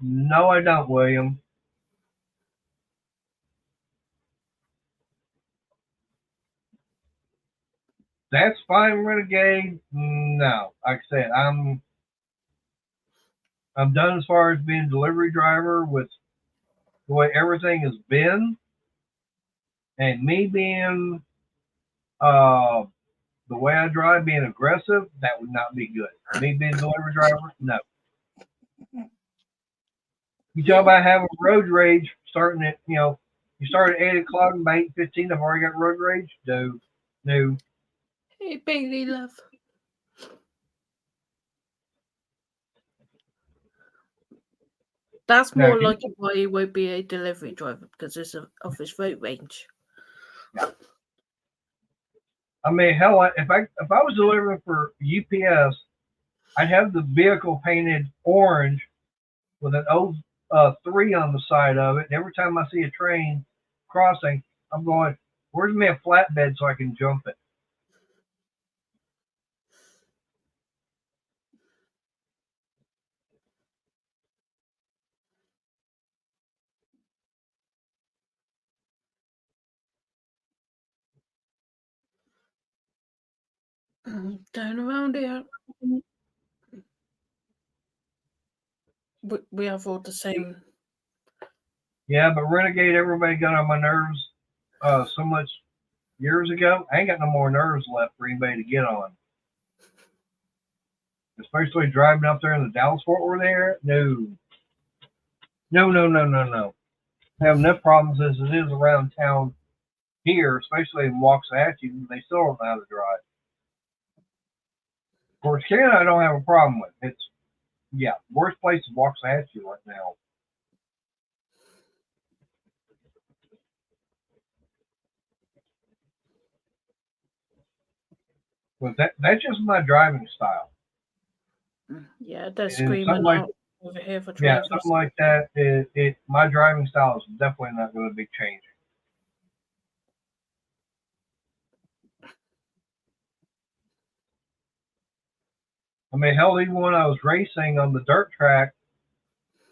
No, I don't, William. That's fine, Renegade. No, like I said, I'm done as far as being a delivery driver with the way everything has been, and me being the way I drive, being aggressive, that would not be good. Me being a delivery driver, no. You talk about having road rage starting at, you start at 8 o'clock and by 8:15, I've already got road rage. No. Hey, baby love. That's more likely why he won't be a delivery driver, because it's of his road range. Yeah. I mean, hell, if I was delivering for UPS, I'd have the vehicle painted orange with an O3 on the side of it. And every time I see a train crossing, I'm going, Where's me a flatbed so I can jump it? Down around here, we have all the same. Yeah, but Renegade, everybody got on my nerves so much years ago. I ain't got no more nerves left for anybody to get on. Especially driving up there in the Dallas Fort Worth area. No. No. I have enough problems as it is around town here, especially in Waxahachie. They still don't know how to drive. Of course, Canada I don't have a problem with. It's, yeah, worst place is Waxahachie right now. But that's just my driving style. Yeah, they're And screaming something like, out over here for yeah, drivers. something like that. My driving style is definitely not going to be changing. I mean, hell, even when I was racing on the dirt track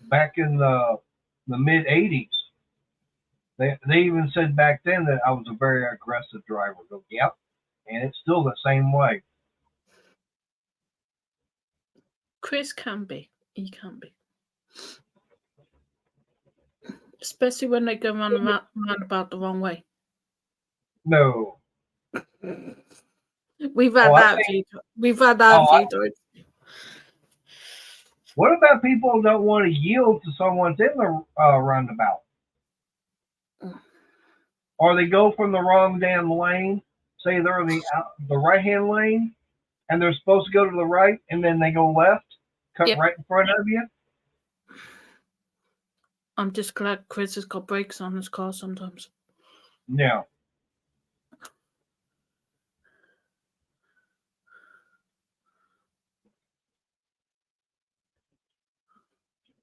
back in the mid '80s, they even said back then that I was a very aggressive driver. I go, yep, and it's still the same way. Chris can be. He can be. Especially when they go round about the wrong way. No. We've had that few times. What about people who don't want to yield to someone in the roundabout? Or they go from the wrong damn lane, say they're in the right-hand lane, and they're supposed to go to the right, and then they go left, cut right in front of you? I'm just glad Chris has got brakes on his car sometimes. Yeah.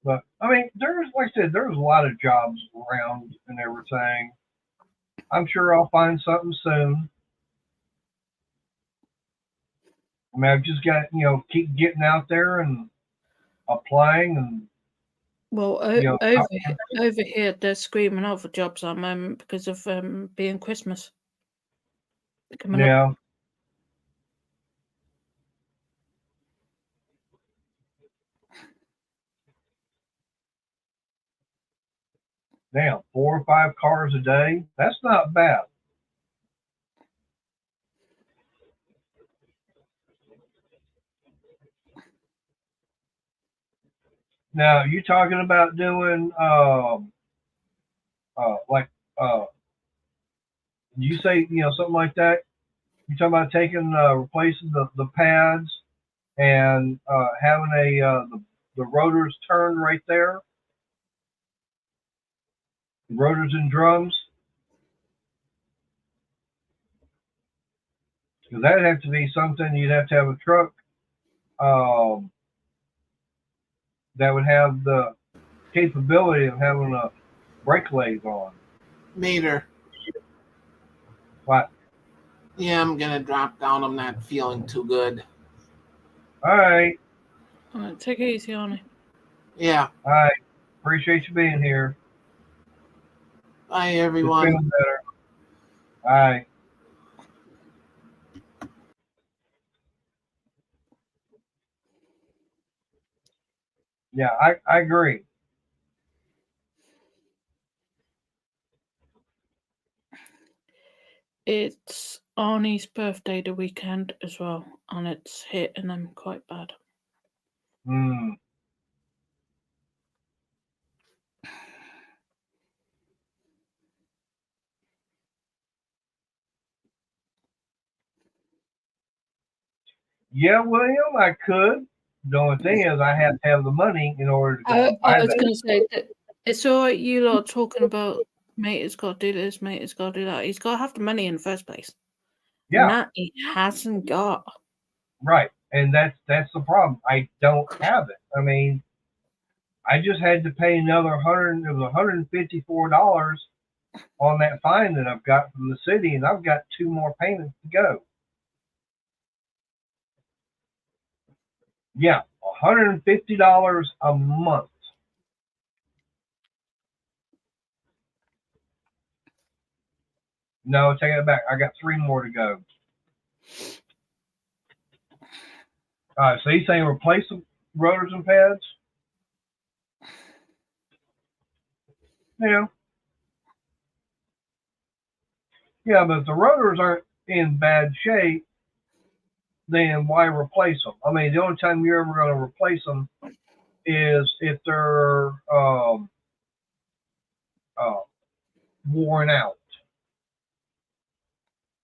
But, I mean, there's, like I said, there's a lot of jobs around and everything. I'm sure I'll find something soon. I mean, I've just got, keep getting out there and applying and. Well, over here, they're screaming out for jobs at the moment because of being Christmas. Yeah. Damn, 4 or 5 cars a day? That's not bad. Now, you talking about doing, you say, something like that? You talking about taking, replacing the pads and having the rotors turn right there? The rotors and drums? Because that'd have to be something you'd have to have a truck that would have the capability of having a brake lathe on. Mater. What? Yeah, I'm gonna drop down. I'm not feeling too good. All right. All right, take it easy on it. Yeah. All right. Appreciate you being here. Bye, everyone. Just feeling better. All right. Yeah, I agree. It's Arnie's birthday the weekend as well, and it's hitting him quite bad. Yeah, William, I could. The only thing is, I have to have the money in order to go and buy I was that. going to say that it's all right. You lot talking about mate has got to do this, mate has got to do that. He's got to have the money in the first place. Yeah. And that he hasn't got. Right, and that's the problem. I don't have it. I mean, I just had to pay another $154 on that fine that I've got from the city, and I've got 2 more payments to go. Yeah, $150 a month. No, take it back. I got 3 more to go. All right, so he's saying replace the rotors and pads. Yeah. Yeah, but if the rotors aren't in bad shape, then why replace them? I mean, the only time you're ever going to replace them is if they're worn out.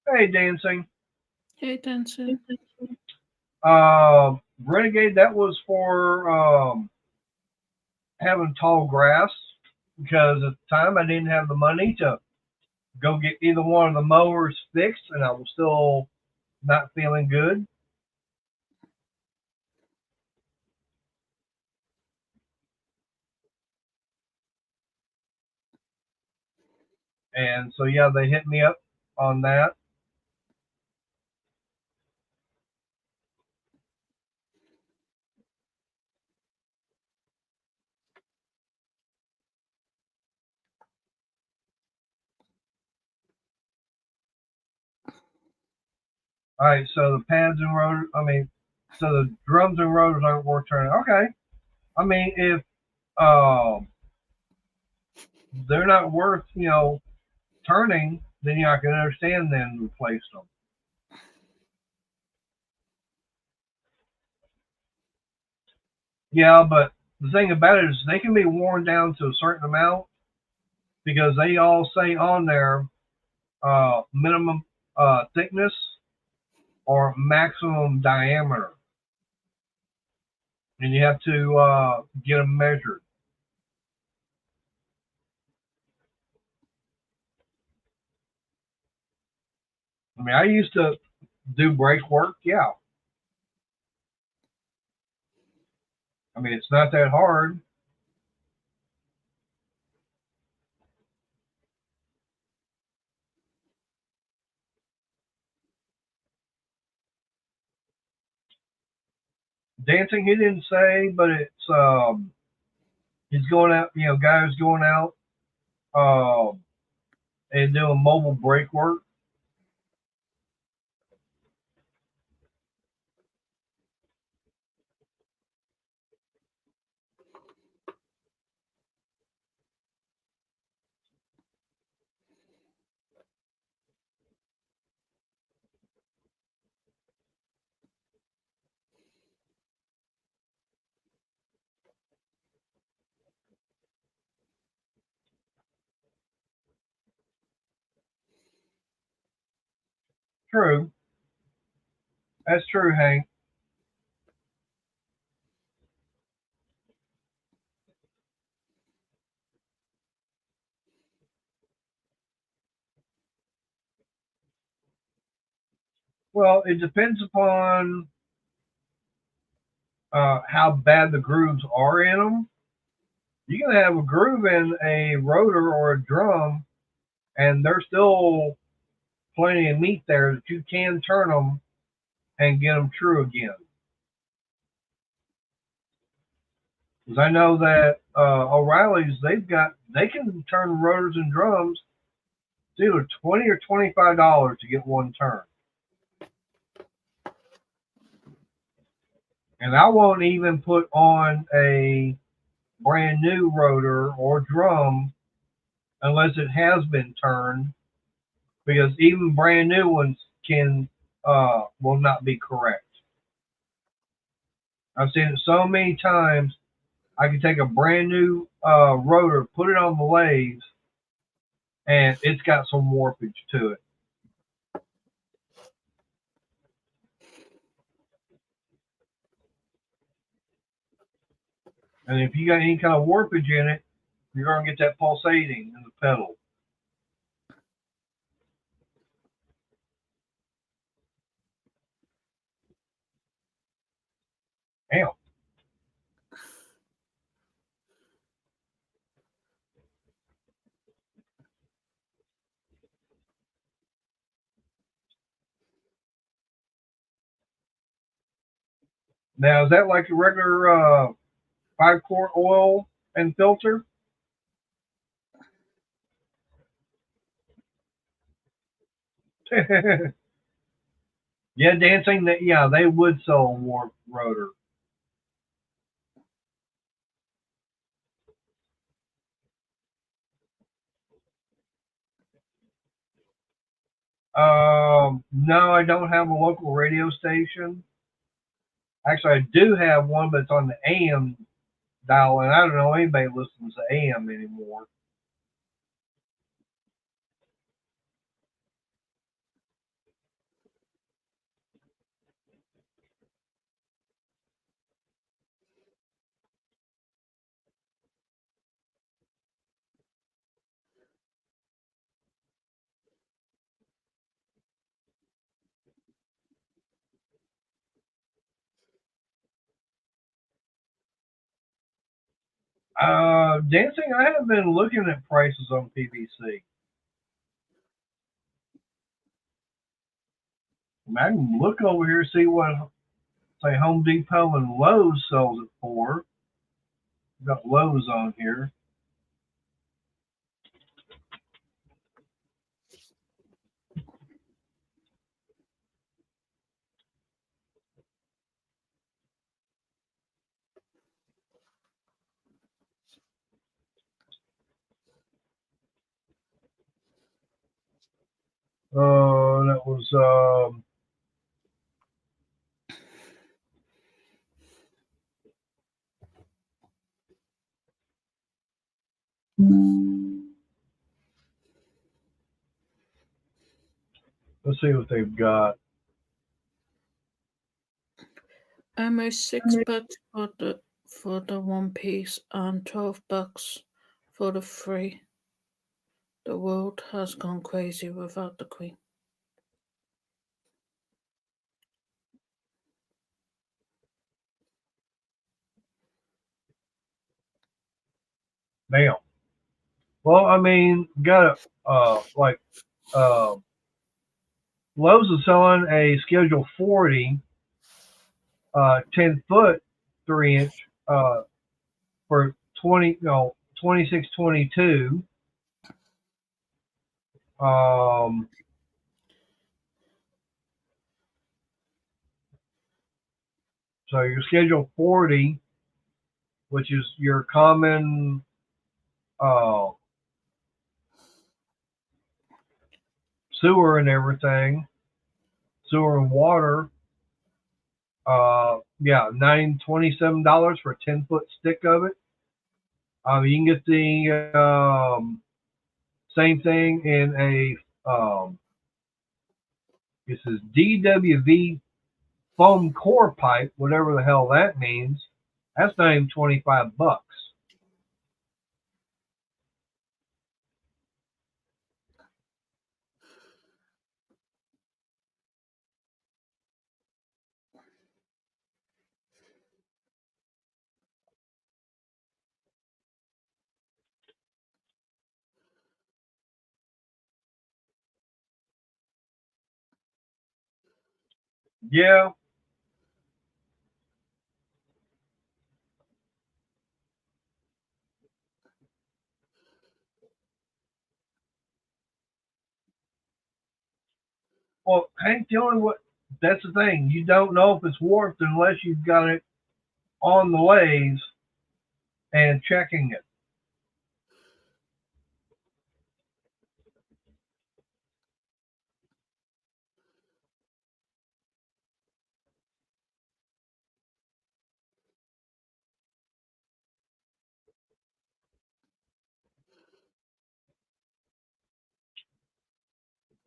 Hey, Dancing. Hey, Dancer. Renegade, that was for having tall grass because at the time I didn't have the money to go get either one of the mowers fixed, and I was still not feeling good. And so, yeah, they hit me up on that. All right, so the pads and rotors, so the drums and rotors aren't worth turning. Okay. I mean, if they're not worth, turning, then I can understand then replace them. Yeah, but the thing about it is they can be worn down to a certain amount because they all say on there minimum thickness or maximum diameter, and you have to get them measured. I mean, I used to do brake work. Yeah, I mean it's not that hard. Dancing, he didn't say, but it's he's going out. Guys going out and doing mobile brake work. True, that's true, Hank. Well, it depends upon how bad the grooves are in them. You can have a groove in a rotor or a drum, and there's still plenty of meat there that you can turn them and get them true again. Because I know that O'Reilly's they can turn rotors and drums to either $20 or $25 to get one turn. And I won't even put on a brand new rotor or drum unless it has been turned, because even brand new ones can will not be correct. I've seen it so many times. I can take a brand new rotor, put it on the lathe, and it's got some warpage to it. And if you got any kind of warpage in it, you're going to get that pulsating in the pedal. Damn. Now, is that like a regular 5-quart oil and filter? Yeah, dancing. That yeah, they would sell a warp rotor. No, I don't have a local radio station. Actually, I do have one, but it's on the AM dial, and I don't know anybody listens to AM anymore. Dancing, I have been looking at prices on PVC. I can look over here see what say Home Depot and Lowe's sells it for. Got Lowe's on here. That was let's see what they've got. Almost $6 for the one piece and $12 for the three. The world has gone crazy without the Queen. Damn. Well, I mean, got a like Lowe's is selling a Schedule 40 10-foot 3-inch for 26.22. So your Schedule 40, which is your common uh, sewer and everything, sewer and water. Yeah, $927 for a 10-foot stick of it. You can get the same thing in a this is DWV foam core pipe, whatever the hell that means. That's not even $25. Yeah. Well, Hank, the only what that's the thing. You don't know if it's warped unless you've got it on the lathe and checking it.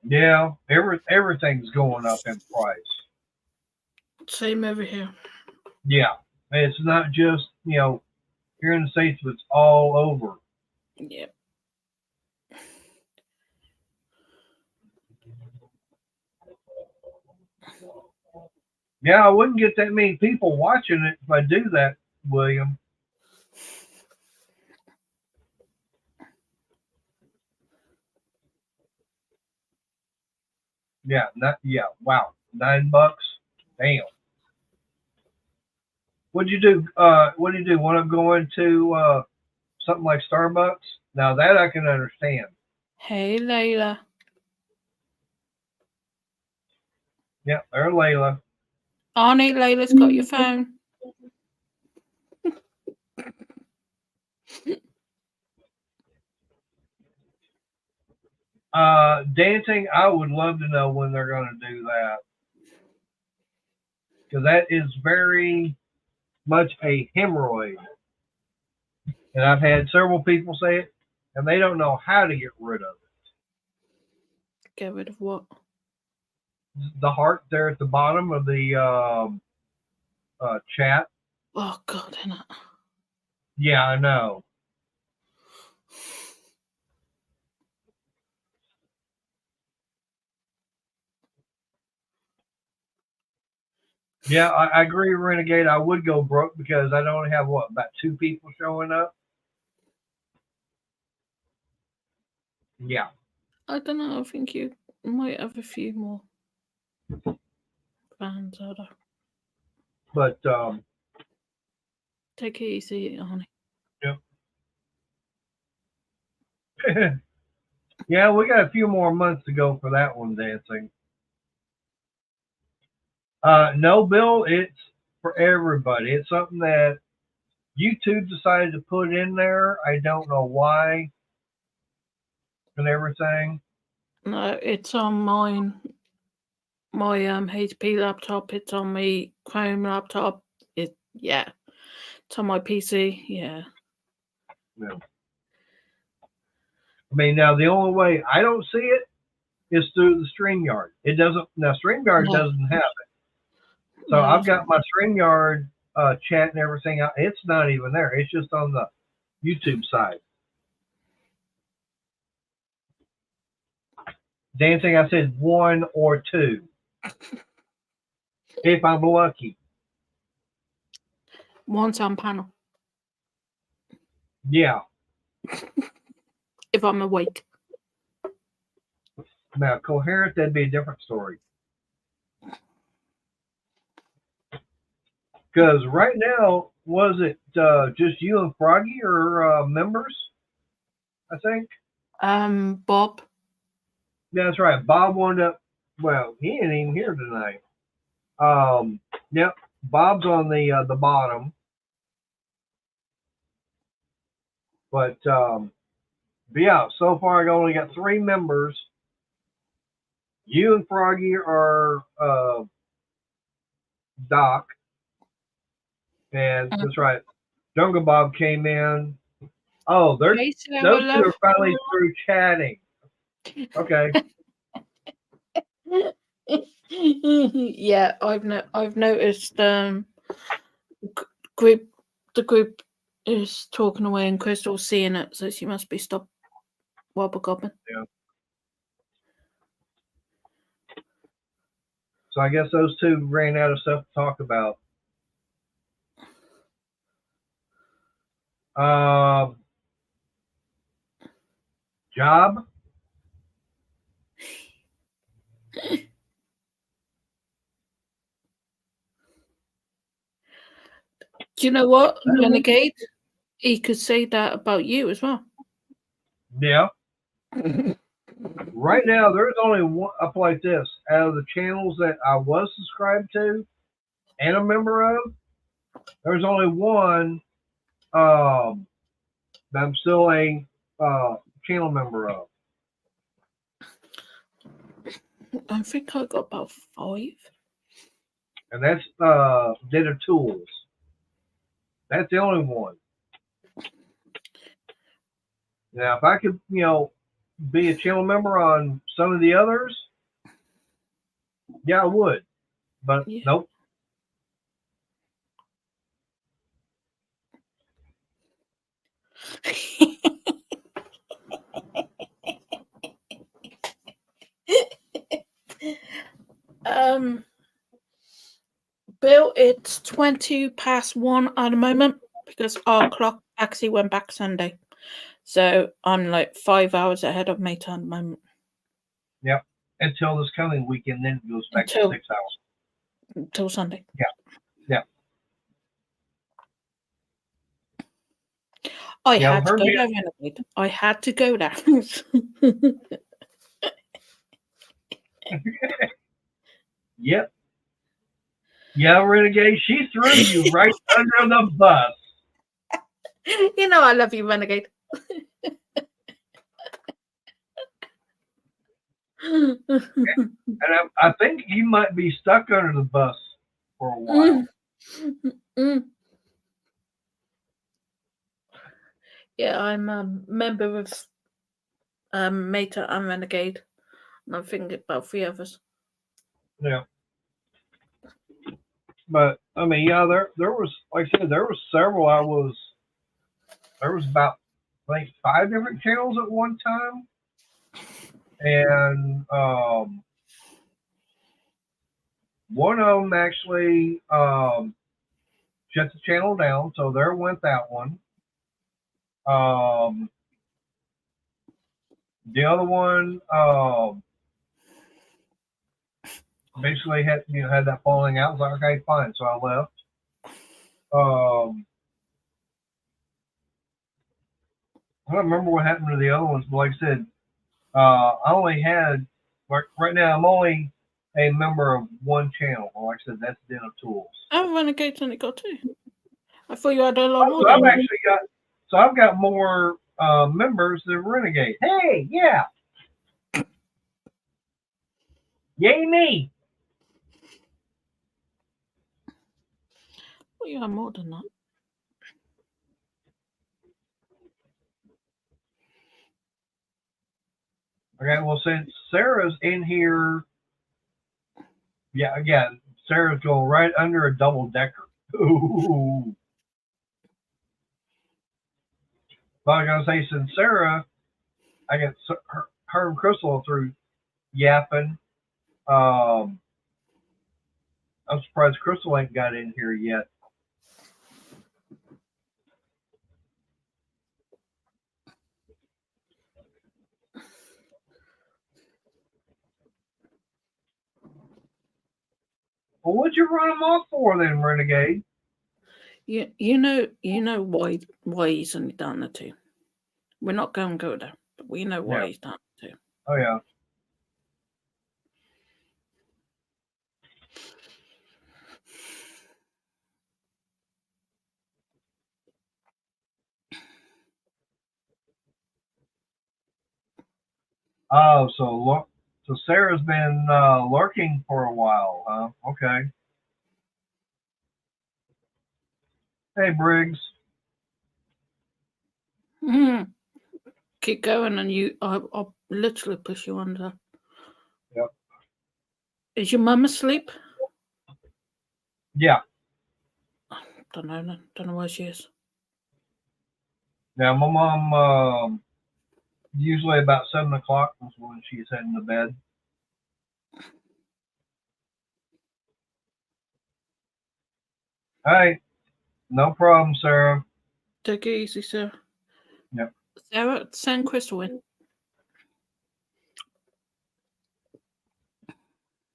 Yeah, everything's going up in price. Same over here. Yeah, it's not just here in the States, but it's all over. Yep. Yeah, I wouldn't get that many people watching it if I do that, William. Yeah, wow, $9. Damn. What'd you do? What do you do? Want to go into something like Starbucks? Now that I can understand. Hey, Layla. Yeah, there's Layla. Arnie, Layla's got your phone. Dancing, I would love to know when they're going to do that. Because that is very much a hemorrhoid. And I've had several people say it, and they don't know how to get rid of it. Get rid of what? The heart there at the bottom of the chat. Oh, God, innit? Yeah, I know. Yeah, I agree, Renegade. I would go broke because I only have, what, about 2 people showing up? Yeah. I don't know. I think you might have a few more fans out there. But, Take it easy, Arnie. yeah, we got a few more months to go for that one, dancing. No, Bill, it's for everybody. It's something that YouTube decided to put in there. I don't know why and everything. No, it's on mine. My HP laptop. It's on my Chrome laptop. It's on my PC. Yeah. Yeah. I mean, now the only way I don't see it is through the StreamYard. It doesn't. Now StreamYard doesn't have it. So I've got my StreamYard chat and everything. It's not even there. It's just on the YouTube side. Dancing, I said 1 or 2. If I'm lucky. One's on panel. Yeah. If I'm awake. Now, coherent, that'd be a different story. Because right now, was it just you and Froggy or members? I think. Bob. Yeah, that's right. Bob wound up. Well, he ain't even here tonight. Yep. Bob's on the bottom. But yeah, so far I only got 3 members. You and Froggy are Doc. And that's right. Jungle Bob came in. Oh, those 2 are finally through chatting. Okay. Yeah, I've noticed the group is talking away and Crystal's seeing it, so she must be stopped wobblegobbing. Yeah. So I guess those 2 ran out of stuff to talk about. Job. Do you know what, Renegade? He could say that about you as well. Yeah. Right now, there's only one up like this. Out of the channels that I was subscribed to and a member of, there's only one that I'm still a channel member of. I think I got about 5. And that's Data Tools. That's the only one. Now, if I could, be a channel member on some of the others, yeah, I would. But nope. Bill, it's 1:20 at the moment because our clock actually went back Sunday. So I'm like 5 hours ahead of my time at the moment. Yep. Until this coming weekend, then it goes back to 6 hours. Until Sunday. Yeah. Yeah. I Yeah, had to her go being, there, Renegade. I had to go there. yep. Yeah, Renegade, she threw you right under the bus. You know I love you, Renegade. And I think you might be stuck under the bus for a while. Yeah, I'm a member of Meta and Renegade. And I'm thinking about 3 others. Yeah. But I mean, yeah, there was, like I said, there was several. There was about, I think, 5 different channels at one time. And one of them actually shut the channel down, so there went that one. The other one basically had that falling out. I was like, okay, fine, so I left. I don't remember what happened to the other ones, but like I said, I only had, like right now, I'm only a member of one channel. Like I said, that's Den of Tools. Oh, Renegade's only got 2. I thought you had a lot more. So I've got more members than Renegade. Hey, yeah, yay me! Well, you have more than that. Okay, well, since Sarah's in here, yeah, Sarah's going right under a double decker. Ooh. But I was gonna say, since Sarah, I got her and Crystal through yapping. I'm surprised Crystal ain't got in here yet. Well, what'd you run them off for then, Renegade? You know why he's only done the 2. We're not going to go there, but we know why he's done the 2. Oh yeah. Oh, so Sarah's been lurking for a while, huh? Okay. Hey, Briggs. Keep going, and I'll literally push you under. Yep. Is your mum asleep? Yeah. Don't know where she is. Yeah, my mom usually about 7 o'clock is when she's heading to bed. All right. No problem, Sarah. Take it easy, sir. Yep. Sarah, send Crystal in.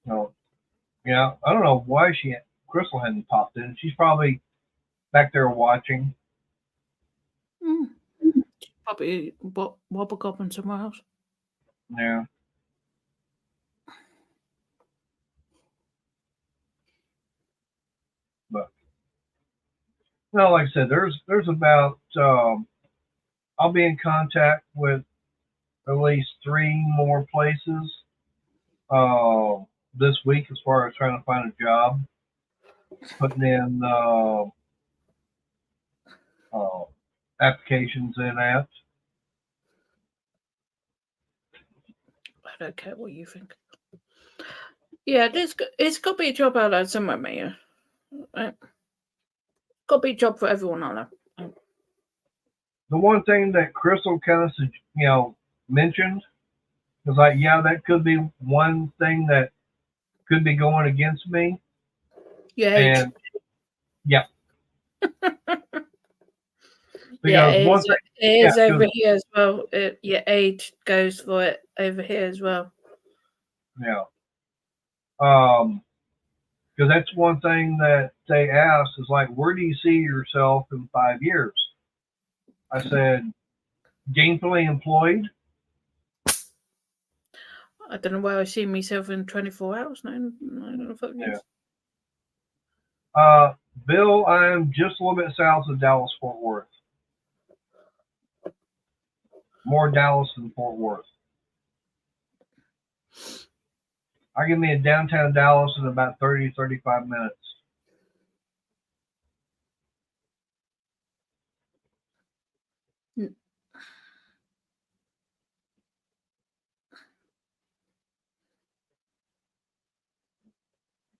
No. Yeah, I don't know why Crystal hadn't popped in. She's probably back there watching. Probably wobble goblin somewhere else. Yeah. But no, like I said, there's about I'll be in contact with at least 3 more places this week as far as trying to find a job, putting in applications in at. I don't care what you think. Yeah, it's got to be a job out there somewhere, Maya. Right? Got to be a job for everyone out there. The one thing that Crystal kind of mentioned was like, yeah, that could be one thing that could be going against me. Yeah. And yeah. Yeah, it is over here as well. Your age goes for it over here as well. Yeah. Because that's one thing that they asked is like, where do you see yourself in 5 years? I said, gainfully employed. I don't know why I see myself in 24 hours now. I don't know if that means. Bill, I am just a little bit south of Dallas Fort Worth. More Dallas than Fort Worth. I give me a downtown Dallas in about 30 to 35 minutes.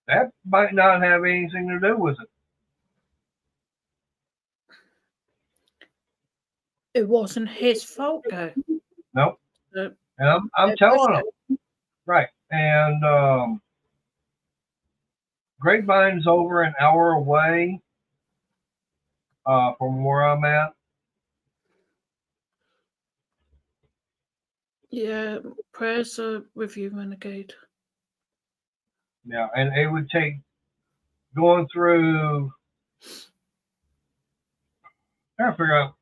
That might not have anything to do with it. It wasn't his fault, though. Nope. So, And I'm telling them. Right. And Grapevine's over an hour away from where I'm at. Yeah, prayers are with you, Renegade. Yeah, and it would take going through. I figure out.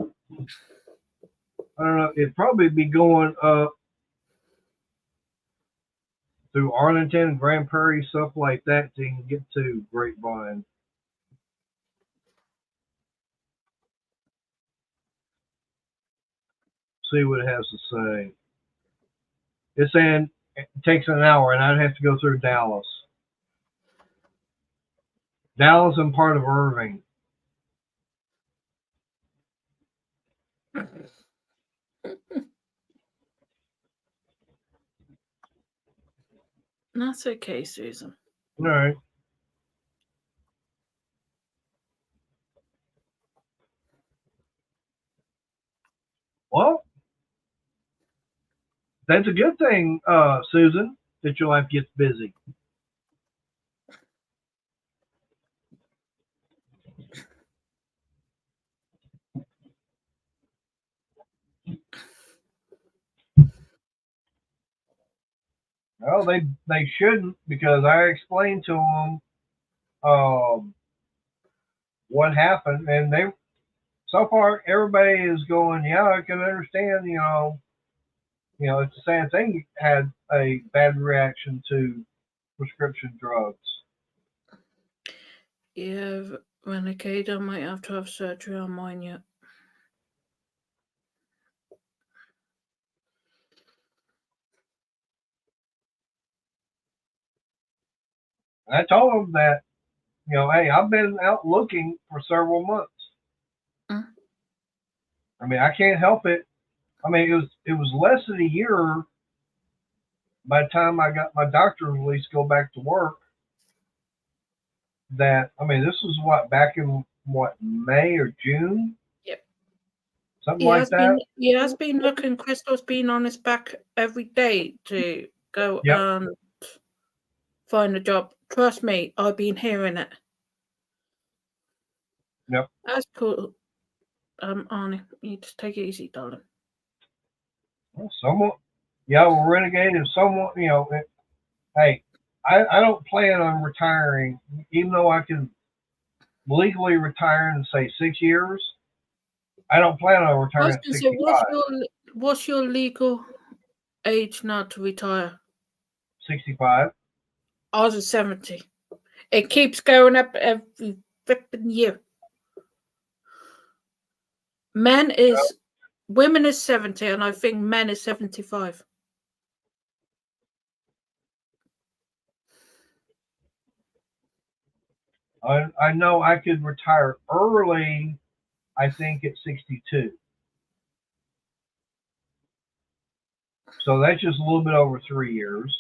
I don't know. It'd probably be going up through Arlington, Grand Prairie, stuff like that, so you can get to Grapevine. See what it has to say. It's saying it takes an hour, and I'd have to go through Dallas. Dallas and part of Irving. That's okay, Susan. All right. Well, that's a good thing, Susan, that your life gets busy. Well, they shouldn't, because I explained to them what happened, and they so far everybody is going, yeah, I can understand, it's the same thing. You had a bad reaction to prescription drugs. Yeah, Renegade, I might have to have surgery on mine yet. And I told them that, hey, I've been out looking for several months. I mean, I can't help it. I mean, it was less than a year by the time I got my doctor's release to go back to work. That, I mean, this was back in May or June? Yep. Something like that. He has been looking. Crystal's been on his back every day to go and find a job. Trust me, I've been hearing it. Yep. That's cool. Arnie, you just take it easy, darling. Well, Renegade is someone, hey, I don't plan on retiring, even though I can legally retire in, say, 6 years. I don't plan on retiring at 65. What's your legal age now to retire? 65. Ours is 70. It keeps going up every flipping year. Women is 70, and I think men is 75. I know I could retire early, I think at 62. So that's just a little bit over 3 years.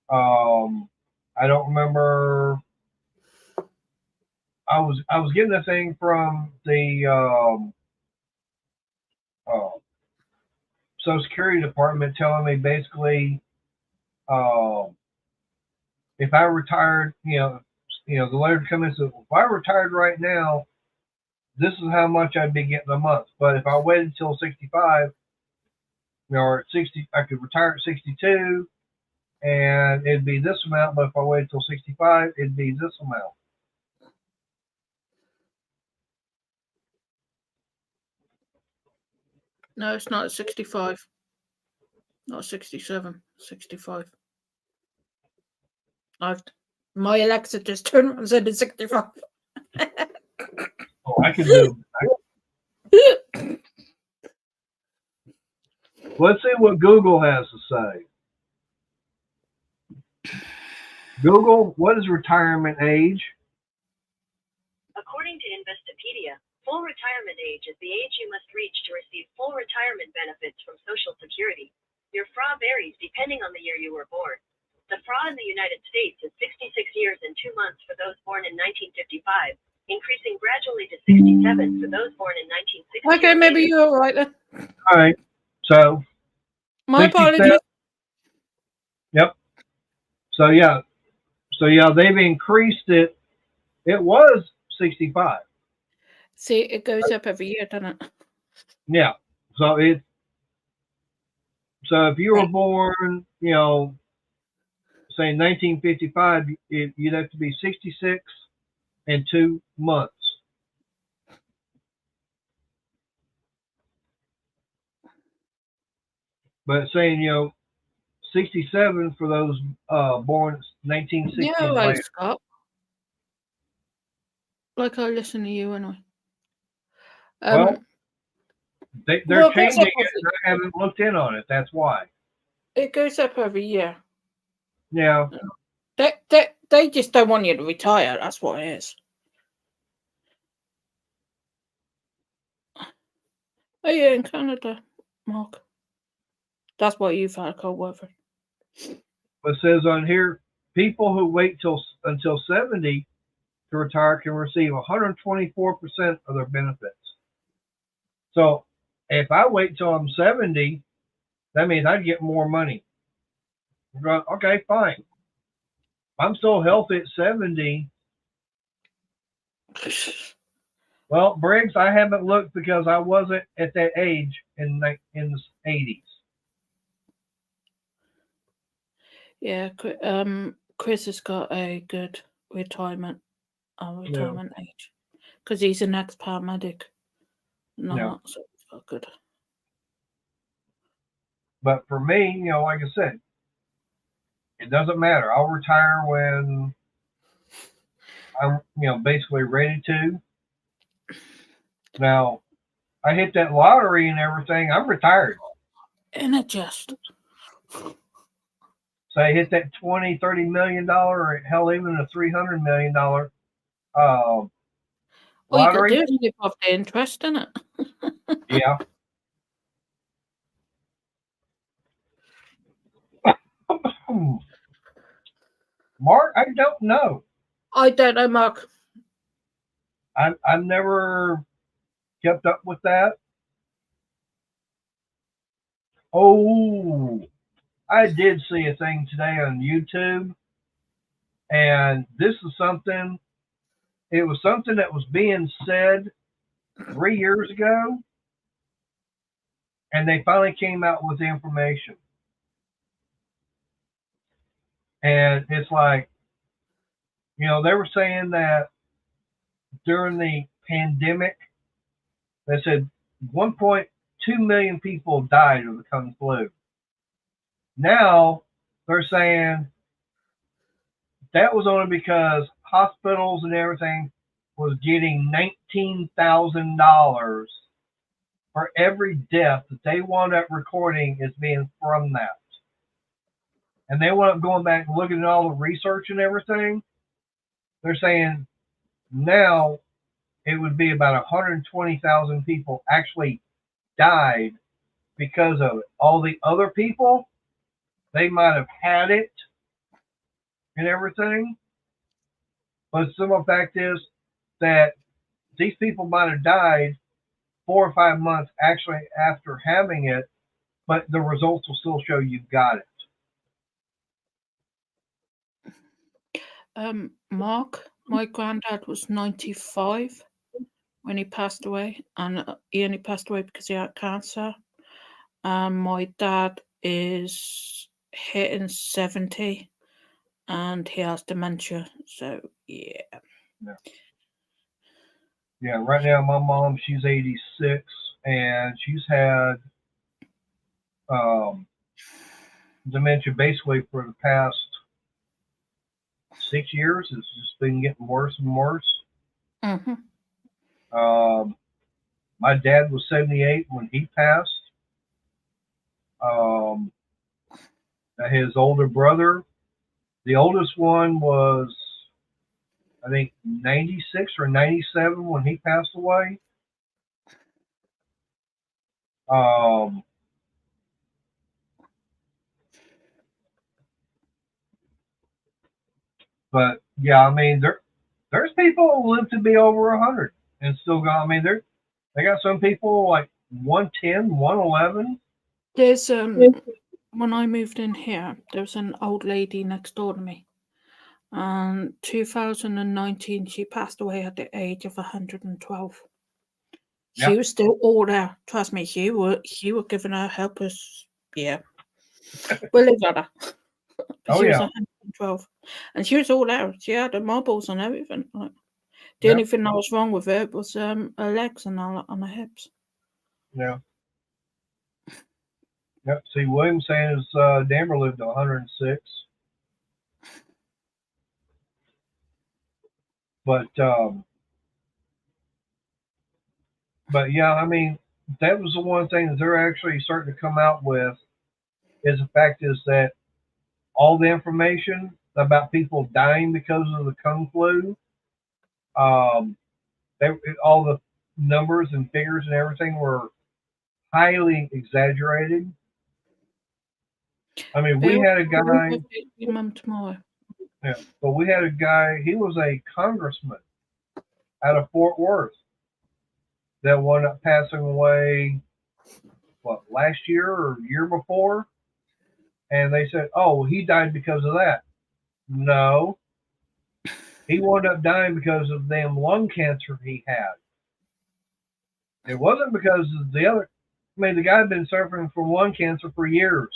I don't remember. I was getting a thing from the Social Security Department telling me basically, if I retired, the letter come in and said, if I retired right now, this is how much I'd be getting a month. But if I waited until 65, or at 60, I could retire at 62, and it'd be this amount. But if I waited until 65, it'd be this amount. No, it's not at 65. Not 67. 65. My Alexa just turned around and said it's 65. Oh, I can do. Let's see what Google has to say. Google, what is retirement age? According to Investopedia, full retirement age is the age you must reach to receive full retirement benefits from Social Security. Your FRA varies depending on the year you were born. The FRA in the United States is 66 years and 2 months for those born in 1955, increasing gradually to 67 for those born in 1960. Okay, maybe you're all right then. All right. So, My 67. apologies. Yep. So yeah, they've increased it. It was 65. See, it goes up every year, doesn't it? Yeah. So if you were born, say 1955, you'd have to be 66 and 2 months. But saying 67 for those born 1960. Yeah, right, Scott. Like I listen to you anyway. Well, they're well, changing it, and I haven't looked in on it. That's why. It goes up every year. Yeah. They just don't want you to retire. That's what it is. Oh yeah, in Canada, Mark. That's what you've had, co-worker. It says on here, people who wait until 70 to retire can receive 124% of their benefits. So if I wait till I'm 70, that means I'd get more money. Okay, fine. I'm still healthy at 70. Well, Briggs, I haven't looked because I wasn't at that age in the 80s. Yeah, Chris has got a good retirement age because he's an ex-paramedic. No, so it's got good. But for me, like I said, it doesn't matter. I'll retire when I'm, basically ready to. Now, I hit that lottery and everything, I'm retired. And it just. So I hit that $20, $30 million, or hell, even a $300 million lottery. All you got to do is live off the interest in it. Yeah. Mark, I don't know. I don't know, Mark. I've never kept up with that. Oh, I did see a thing today on YouTube, and this is something. It was something that was being said 3 years ago, and they finally came out with the information. And it's like, they were saying that during the pandemic, they said 1.2 million people died of the Kung flu. Now they're saying that was only because hospitals and everything was getting $19,000 for every death that they wound up recording as being from that. And they wound up going back and looking at all the research and everything. They're saying now it would be about 120,000 people actually died because of it. All the other people, they might have had it and everything. But the simple fact is that these people might have died 4 or 5 months actually after having it, but the results will still show you've got it. Mark, my granddad was 95 when he passed away, and he only passed away because he had cancer. My dad is hitting 70 and he has dementia, so yeah. Yeah, right now my mom, she's 86, and she's had dementia basically for the past 6 years. It's just been getting worse and worse. Mm-hmm. My dad was 78 when he passed. His older brother, the oldest one, was I think 96 or 97 when he passed away. But yeah, I mean, there's people who live to be over 100 and still got. I mean, they got some people like 110, 111. There's when I moved in here, there was an old lady next door to me. 2019, she passed away at the age of 112. She Yeah. was still all there. Trust me, she were giving her helpers. Yeah, believe it. Oh, She was yeah. 112, and she was all there. She had the marbles and everything. Like, the Yeah. only thing that was wrong with her was her legs and her hips. Yeah. Yep. See, William saying his Denver lived to 106. But yeah, I mean, that was the one thing that they're actually starting to come out with is the fact is that all the information about people dying because of the Kung flu, all the numbers and figures and everything were highly exaggerated. I mean, we had a guy. Tomorrow. Yeah, but we had a guy. He was a congressman out of Fort Worth that wound up passing away. What, last year or year before? And they said, "Oh, he died because of that." No, he wound up dying because of damn lung cancer he had. It wasn't because of the other. I mean, the guy had been suffering from lung cancer for years.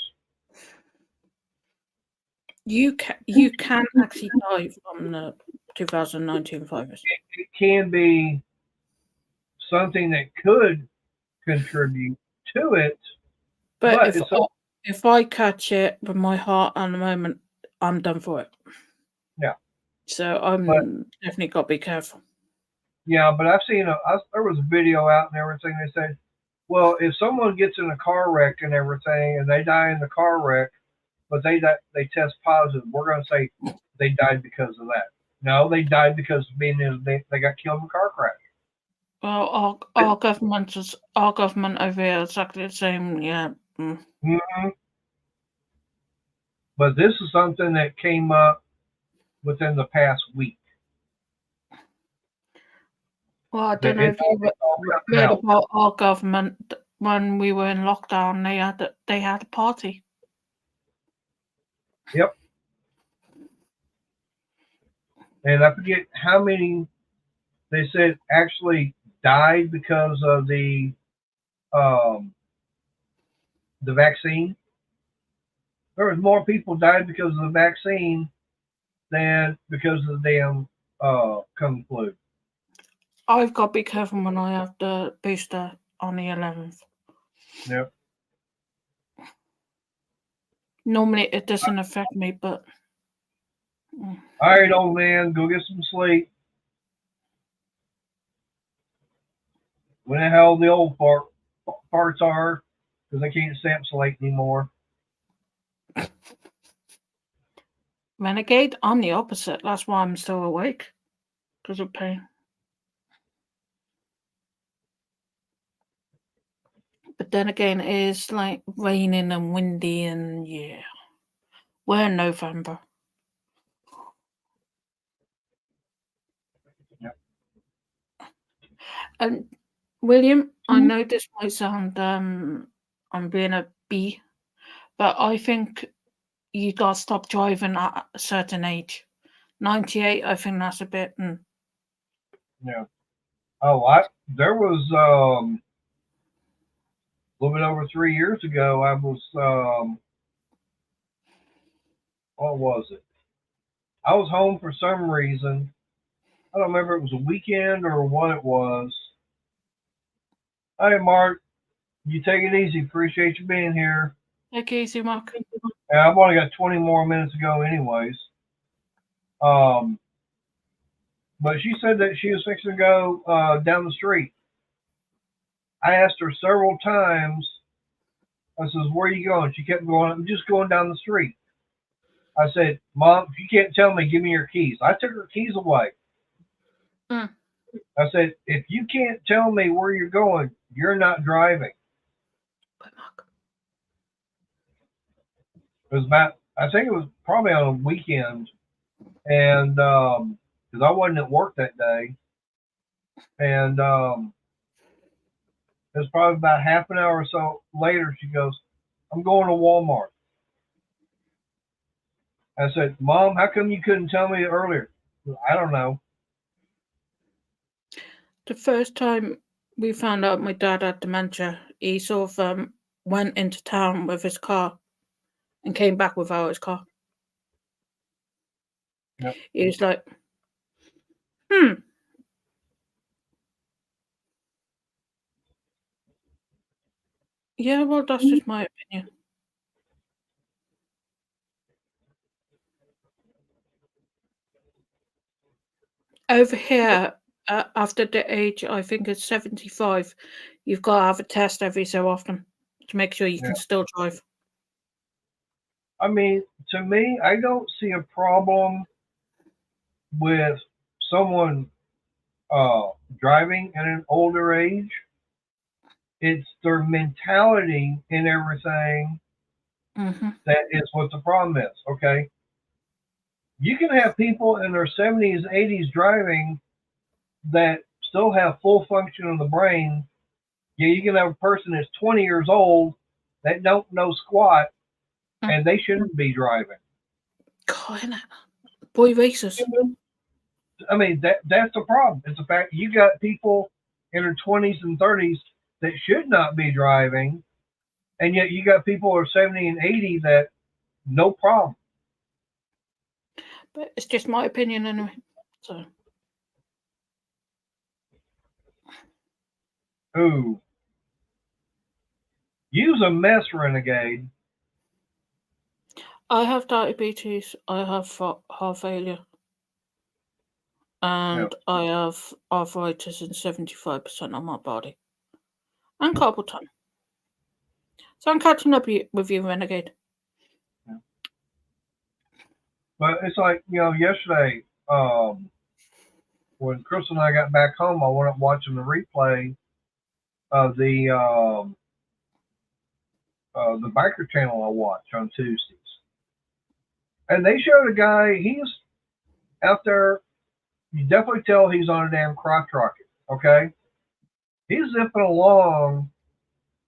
You can actually die from the 2019 virus. It can be something that could contribute to it, but if I catch it with my heart at the moment, I'm done for it. Yeah. So definitely got to be careful. Yeah, but I've seen there was a video out and everything. They said, well, if someone gets in a car wreck and everything, and they die in the car wreck, but they test positive, we're going to say they died because of that. No, they died because they got killed in a car crash. Well, our government over here is exactly the same. Yeah. Mm-hmm. But this is something that came up within the past week. Well, I don't know if you read about our government when we were in lockdown. They had a party. Yep. And I forget how many they said actually died because of the vaccine. There was more people died because of the vaccine than because of the damn Kung flu. I've got to be careful when I have the booster on the 11th. Yep. Normally it doesn't affect me, but... All right, old man, go get some sleep. When the hell the old parts are, because they can't encapsulate anymore. Renegade, I'm the opposite. That's why I'm still awake. Because of pain. But then again, it is like raining and windy and yeah. We're in November. Yep. And William, I know this might sound I'm being a bee, but I think you got to stop driving at a certain age. 98, I think that's a bit. Yeah. Oh, there was a little bit over 3 years ago. I was what was it? I was home for some reason. I don't remember if it was a weekend or what it was. Hey, Mark, you take it easy. Appreciate you being here. Take it easy, Mark. And I've only got 20 more minutes to go, anyways. Um, but she said that she was fixing to go down the street. I asked her several times. I says, "Where are you going?" She kept going, "I'm just going down the street." I said, "Mom, if you can't tell me, give me your keys." I took her keys away. Hmm. I said, "If you can't tell me where you're going, you're not driving." Bye, Mark. It was about, I think it was probably on a weekend, and because I wasn't at work that day, and it was probably about half an hour or so later. She goes, "I'm going to Walmart." I said, "Mom, how come you couldn't tell me earlier?" "I don't know." The first time we found out my dad had dementia, he sort of went into town with his car and came back without his car. Yep. He was like, yeah, well, that's just my opinion. Over here, after the age, I think it's 75, you've got to have a test every so often to make sure you can still drive. I mean, to me, I don't see a problem with someone driving at an older age. It's their mentality and everything Mm-hmm. that is what the problem is. Okay, you can have people in their 70s, 80s driving that still have full function of the brain. Yeah, you can have a person that's 20 years old that don't know squat, and they shouldn't be driving. God, innit? Boy racers. I mean, that's the problem. It's the fact you got people in their 20s and 30s that should not be driving, and yet you got people who are 70 and 80 that no problem. But it's just my opinion anyway. So Ooh, use a mess, renegade. I have diabetes, I have heart failure, and I have arthritis in 75% of my body, and carpal tunnel. So I'm catching up with you, renegade. But it's like, yesterday, when Chris and I got back home, I went up watching the replay of the biker channel I watch on Tuesdays, and they showed a guy. He's out there. You definitely tell he's on a damn crotch rocket. Okay, he's zipping along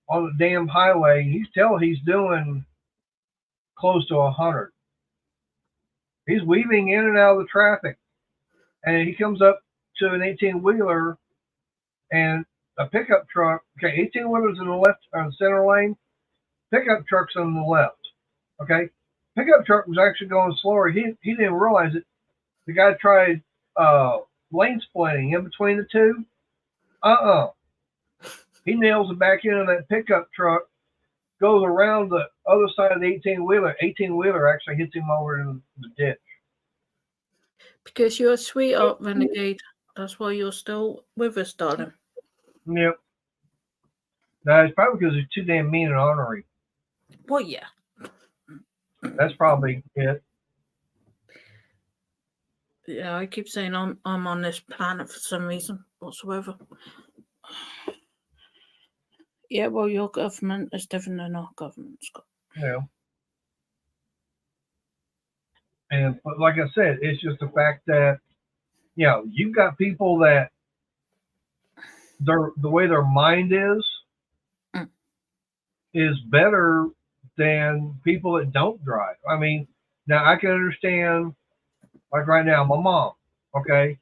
on the damn highway. You tell he's doing close to 100. He's weaving in and out of the traffic, and he comes up to an 18-wheeler and a pickup truck. Okay, 18-wheelers in the left center lane. Pickup truck's on the left. Okay, pickup truck was actually going slower. He didn't realize it. The guy tried lane splitting in between the two. He nails it back into that pickup truck, goes around the other side of the 18-wheeler. 18-wheeler actually hits him over in the ditch. Because you're a sweetheart, renegade. That's why you're still with us, darling. Yep. No, it's probably because he's too damn mean and ornery. Well, yeah. That's probably it. Yeah, I keep saying I'm on this planet for some reason whatsoever. Yeah, well, your government is different than our government, Scott. Yeah. But like I said, it's just the fact that you've got people that the way their mind is better than people that don't drive. I mean, now I can understand, like right now, my mom, okay,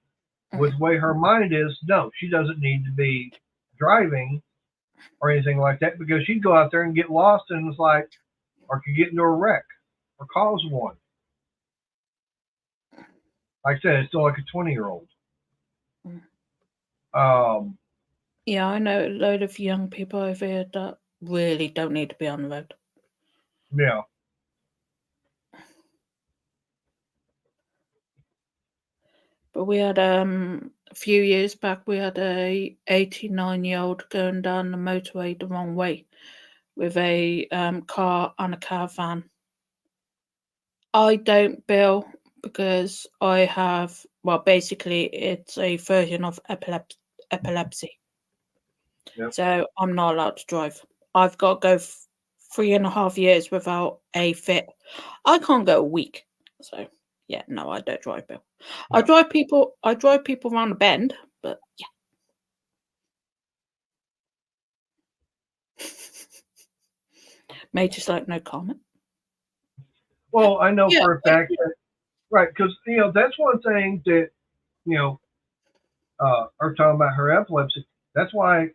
with the way her mind is, no, she doesn't need to be driving or anything like that, because she'd go out there and get lost and it's like, or could get into a wreck or cause one. Like I said, it's still like a 20-year-old. Yeah, I know a load of young people over here that really don't need to be on the road. Yeah. But we had a few years back, we had a 89-year-old going down the motorway the wrong way with a car and a caravan. I don't bill because I have, well, basically it's a version of epilepsy. Yep. So I'm not allowed to drive. I've got to go 3.5 years without a fit. I can't go a week. So yeah, no, I don't drive, Bill. I No. drive people around the bend, but yeah. Major's like, no comment. Well, I know Yeah, for a fact that, right, because, that's one thing that, are talking about her epilepsy. That's why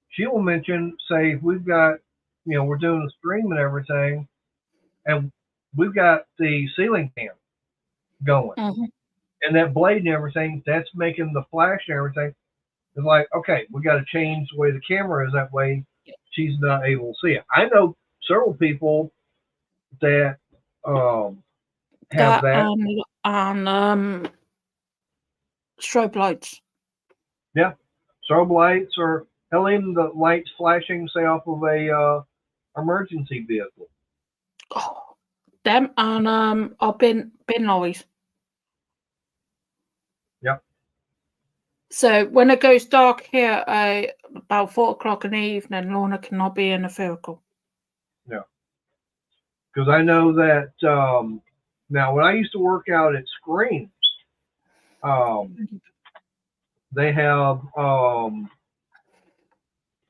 she will mention, say, if we've got, we're doing a stream and everything, and we've got the ceiling fan going, Mhm. and that blade and everything, that's making the flash and everything. It's like, okay, we got to change the way the camera is. That way, she's not able to see it. I know several people that have that. And strobe lights. Yeah, strobe lights, or hell, even the lights flashing, say, off of a emergency vehicle. Oh, them and our bin lorries. Yep. So when it goes dark here, about 4 o'clock in the evening, Lorna cannot be in the vehicle. Yeah. Because I know that now when I used to work out at Screams, they have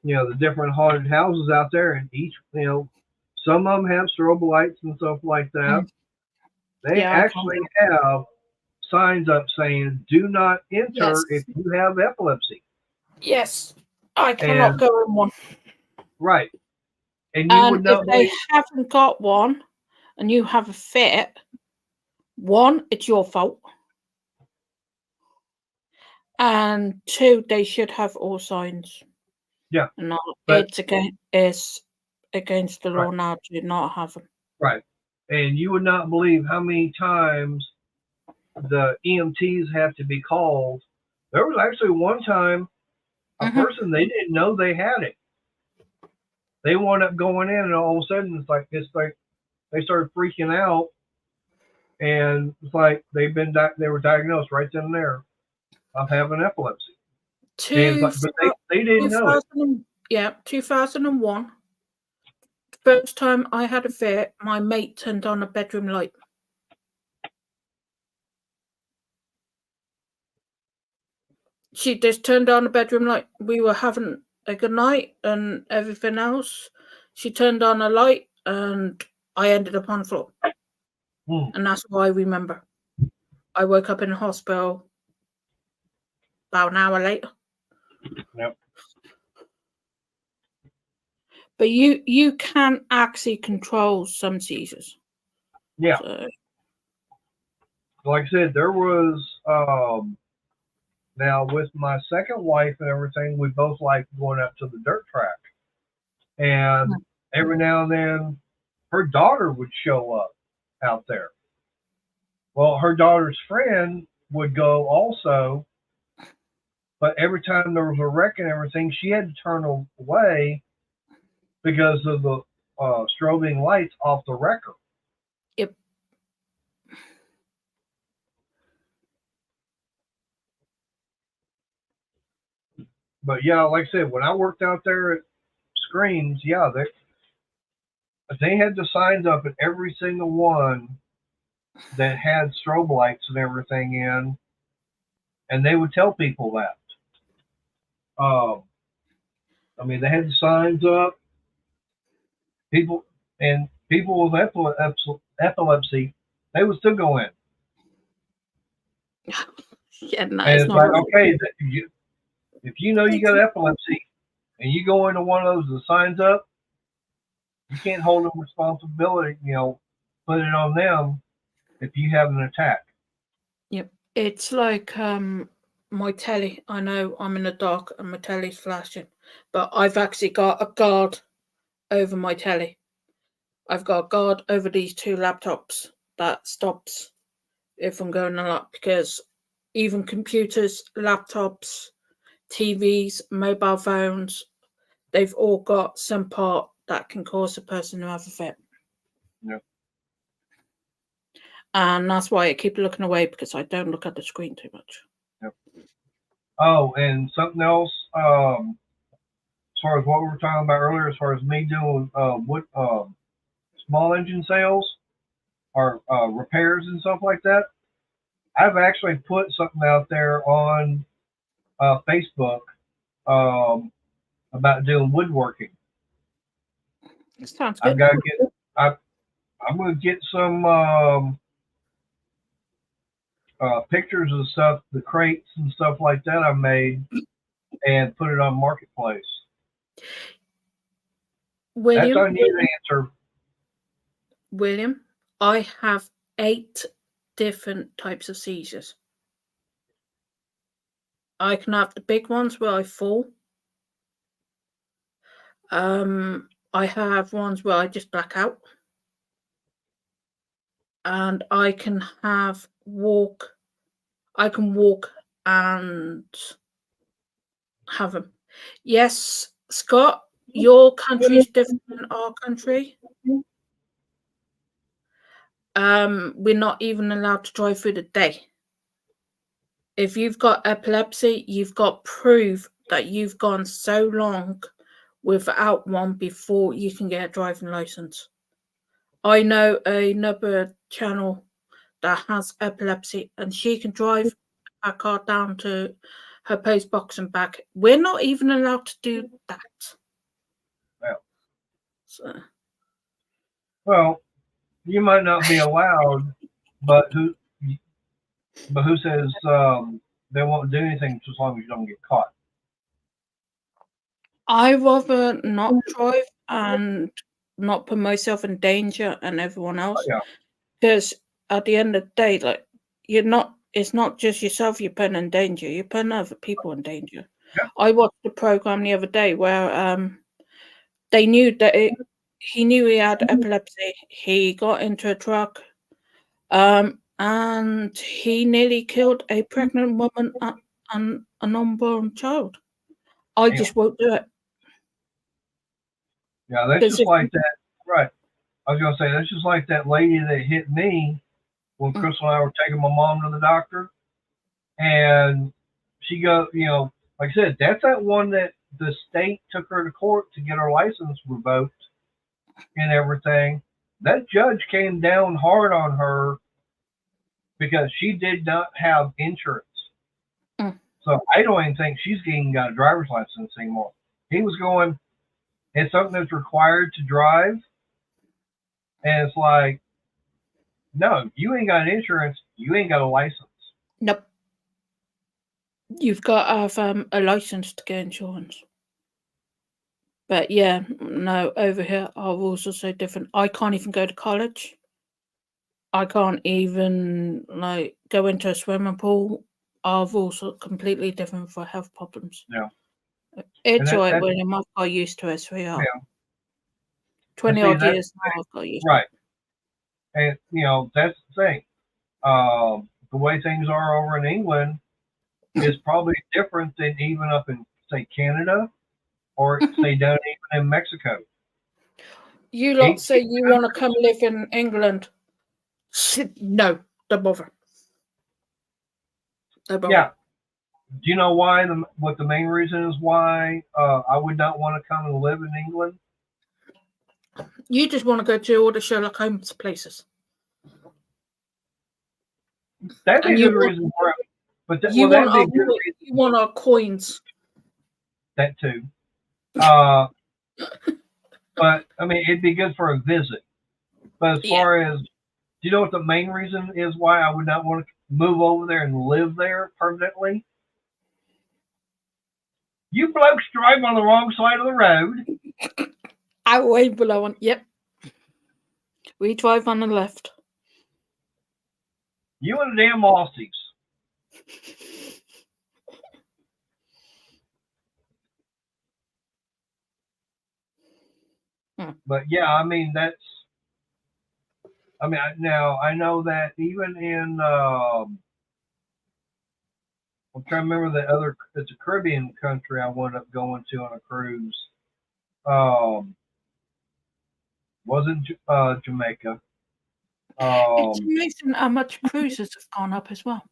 the different haunted houses out there, and each some of them have strobe lights and stuff like that. They Yeah, actually have signs up saying "Do not enter Yes. if you have epilepsy." Yes, I cannot And go in one. right, and you would And if not they believe. haven't got one, and you have a fit, one, it's your fault, and two, they should have all signs. Yeah, No, but it's against the law right, now to not have them. right, and you would not believe how many times the EMTs have to be called. There was actually one time a person, they didn't know they had it. They wound up going in, and all of a sudden it's like they started freaking out, and it's like they were diagnosed right then and there of having epilepsy. And it's like, but they didn't know it. 2001. First time I had a fit, my mate turned on a bedroom light. She just turned on the bedroom light. We were having a good night and everything else. She turned on a light and I ended up on the floor. And that's what I remember. I woke up in the hospital about an hour later. Yep. But you can actually control some seizures. Yeah. So. Like I said, there was now with my second wife and everything, we both like going up to the dirt track. And every now and then her daughter would show up out there. Well, her daughter's friend would go also, but every time there was a wreck and everything, she had to turn away because of the strobing lights off the wrecker. Yep. But yeah, like I said, when I worked out there at Screams, yeah, they had the signs up at every single one that had strobe lights and everything in, and they would tell people that. I mean, they had the signs up. People with epilepsy, they would still go in. Yeah, no, And it's it's not like, right. okay, if you know you got epilepsy and you go into one of those with the signs up, you can't hold them responsibility, put it on them if you have an attack. Yep. It's like my telly. I know I'm in the dark and my telly's flashing, but I've actually got a guard over my telly. I've got a guard over these two laptops that stops if I'm going a lot, because even computers, laptops, TVs, mobile phones, they've all got some part that can cause a person to have a fit. Yeah. And that's why I keep looking away, because I don't look at the screen too much. Yep. Oh, and something else, as far as what we were talking about earlier, as far as me doing small engine sales or repairs and stuff like that, I've actually put something out there on Facebook about doing woodworking. Sounds good. I've got to get. I'm going to get some pictures of stuff, the crates and stuff like that I made, and put it on Marketplace. That's on you to answer. William, I have 8 different types of seizures. I can have the big ones where I fall. I have ones where I just black out. And I can walk and have them. Yes, Scott, your country is different than our country. We're not even allowed to drive through the day. If you've got epilepsy, you've got proof that you've gone so long without one before you can get a driving license. I know another channel that has epilepsy, and she can drive her car down to her post box and back. We're not even allowed to do that. Well, So. Well, you might not be allowed, but who says they won't do anything as long as you don't get caught? I rather not drive and not put myself in danger and everyone else. Yeah. Because at the end of the day, like, it's not just yourself you're putting in danger, you're putting other people in danger. Yeah. I watched a program the other day where they knew that he knew he had epilepsy. He got into a truck and he nearly killed a pregnant woman and an unborn child. I just won't do it. Yeah, that's just like that. Right. I was going to say, that's just like that lady that hit me when Chris and I were taking my mom to the doctor. And she goes, like I said, that's that one that the state took her to court to get her license revoked and everything. That judge came down hard on her because she did not have insurance. So I don't even think she's even got a driver's license anymore. He was going, it's something that's required to drive. And it's like, no, you ain't got insurance. You ain't got a license. Nope. You've got to have a license to get insurance. But yeah, no, over here our rules are so different. I can't even go to college. I can't even go into a swimming pool. Our rules are completely different for health problems. Yeah. It's all right, William. I've got used to it, sweetheart. Yeah. 20 odd years now, I've got used to it. Right. And, that's the thing. The way things are over in England is probably different than even up in, say, Canada or, say, down even in Mexico. You lot say you want to come live in England. No, don't bother. Yeah. Do you know why? What the main reason is why I would not want to come and live in England? You just want to go to all the Sherlock Holmes places. That'd be a good reason for it. But you want our coins. That too. But I mean, it'd be good for a visit. But as far as, do you know what the main reason is why I would not want to move over there and live there permanently? You blokes drive on the wrong side of the road. Out way below one. Yep. We drive on the left. You and the damn Aussies. But yeah, I mean that's. I mean now I know that even in I'm trying to remember the other. It's a Caribbean country I wound up going to on a cruise. Um, wasn't Jamaica. It's amazing how much cruises have gone up as well.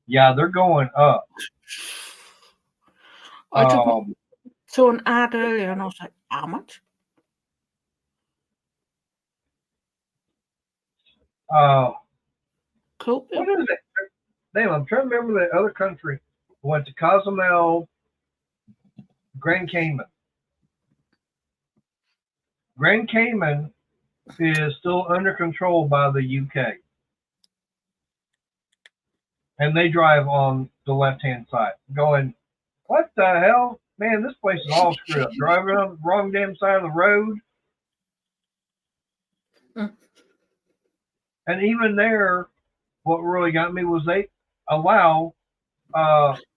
Yeah, they're going up. I saw an ad earlier and I was like, how much? Cool. What is it? Damn, I'm trying to remember the other country. We went to Cozumel, Grand Cayman. Grand Cayman is still under control by the UK. And they drive on the left-hand side, going, what the hell? Man, this place is all screwed up. Driving on the wrong damn side of the road. And even there, what really got me was they allow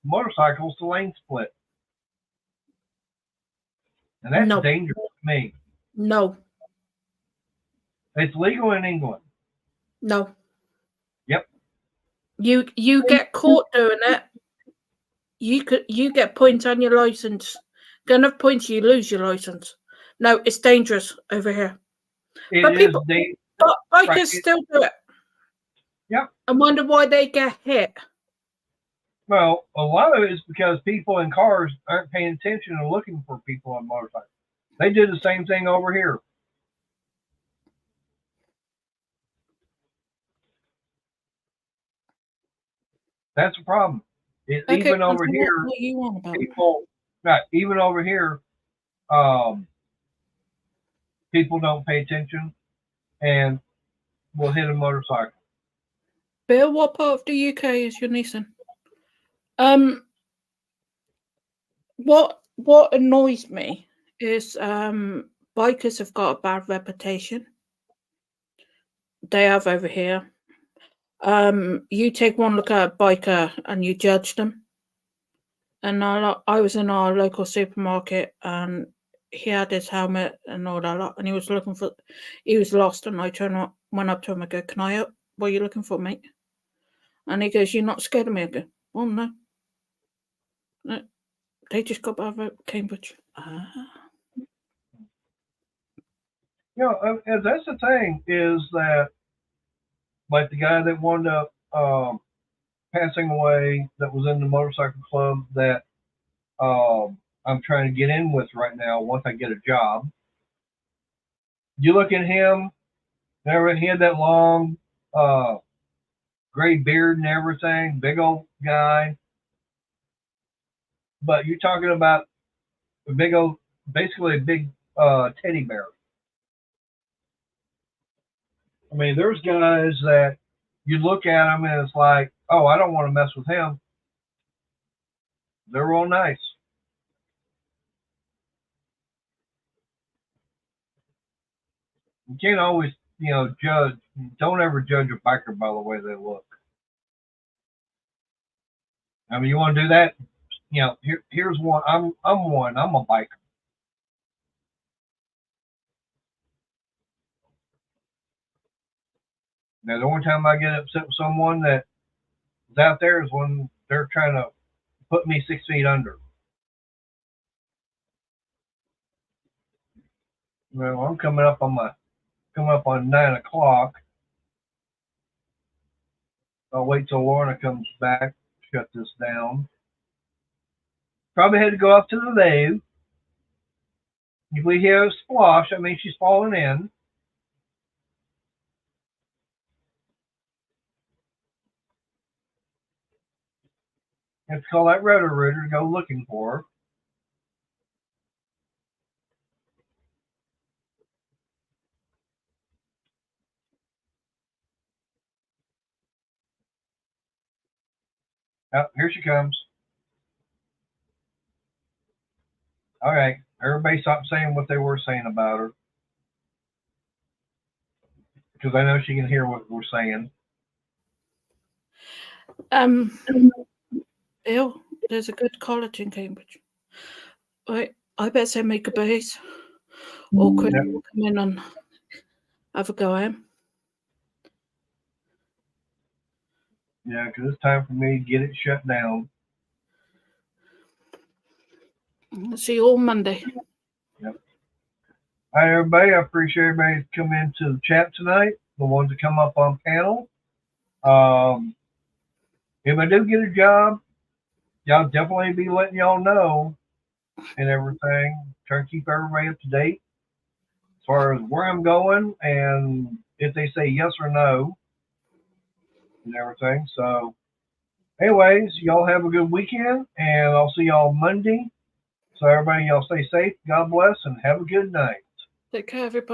motorcycles to lane split. And that's dangerous to me. No. It's legal in England. No. Yep. You get caught doing it. You get points on your license. Don't have points, you lose your license. No, it's dangerous over here. But bikers still do it. Yep. I wonder why they get hit. Well, a lot of it is because people in cars aren't paying attention and looking for people on motorcycles. They did the same thing over here. That's a problem. Even over here, what you want about people, even over here, people don't pay attention and will hit a motorcycle. Bill, what part of the UK is your Nissan? What annoys me is bikers have got a bad reputation. They have over here. You take one look at a biker and you judge them. And I was in our local supermarket and he had his helmet and all that lot, and he was lost, and I went up to him and go, can I help? What are you looking for, mate? And he goes, you're not scared of me? I go, oh no. They just got back at Cambridge. And that's the thing is that, like the guy that wound up passing away that was in the motorcycle club that I'm trying to get in with right now once I get a job. You look at him, he had that long gray beard and everything, big old guy. But you're talking about basically a big teddy bear. I mean, there's guys that you look at them and it's like, oh, I don't want to mess with him. They're real nice. You can't always, judge. Don't ever judge a biker by the way they look. I mean, you want to do that? Here's one. I'm one. I'm a biker. Now, the only time I get upset with someone that is out there is when they're trying to put me 6 feet under. Well, I'm coming up on 9 o'clock. I'll wait till Lorna comes back, shut this down. Probably had to go up to the loo. If we hear a splosh, I mean she's falling in. Have to call that Roto-Rooter to go looking for her. Oh, here she comes. All right, everybody stop saying what they were saying about her. Because I know she can hear what we're saying. Bill, there's a good college in Cambridge. I bet they make a base. or Chris will come in and have a go at him. Yeah, because it's time for me to get it shut down. See you all Monday. All right, everybody. I appreciate everybody coming into the chat tonight. The ones that come up on panel. If I do get a job, y'all definitely be letting y'all know and everything. Try to keep everybody up to date as far as where I'm going and if they say yes or no and everything. So, anyways, y'all have a good weekend, and I'll see y'all Monday. So, everybody, y'all stay safe. God bless, and have a good night. Take care, everybody.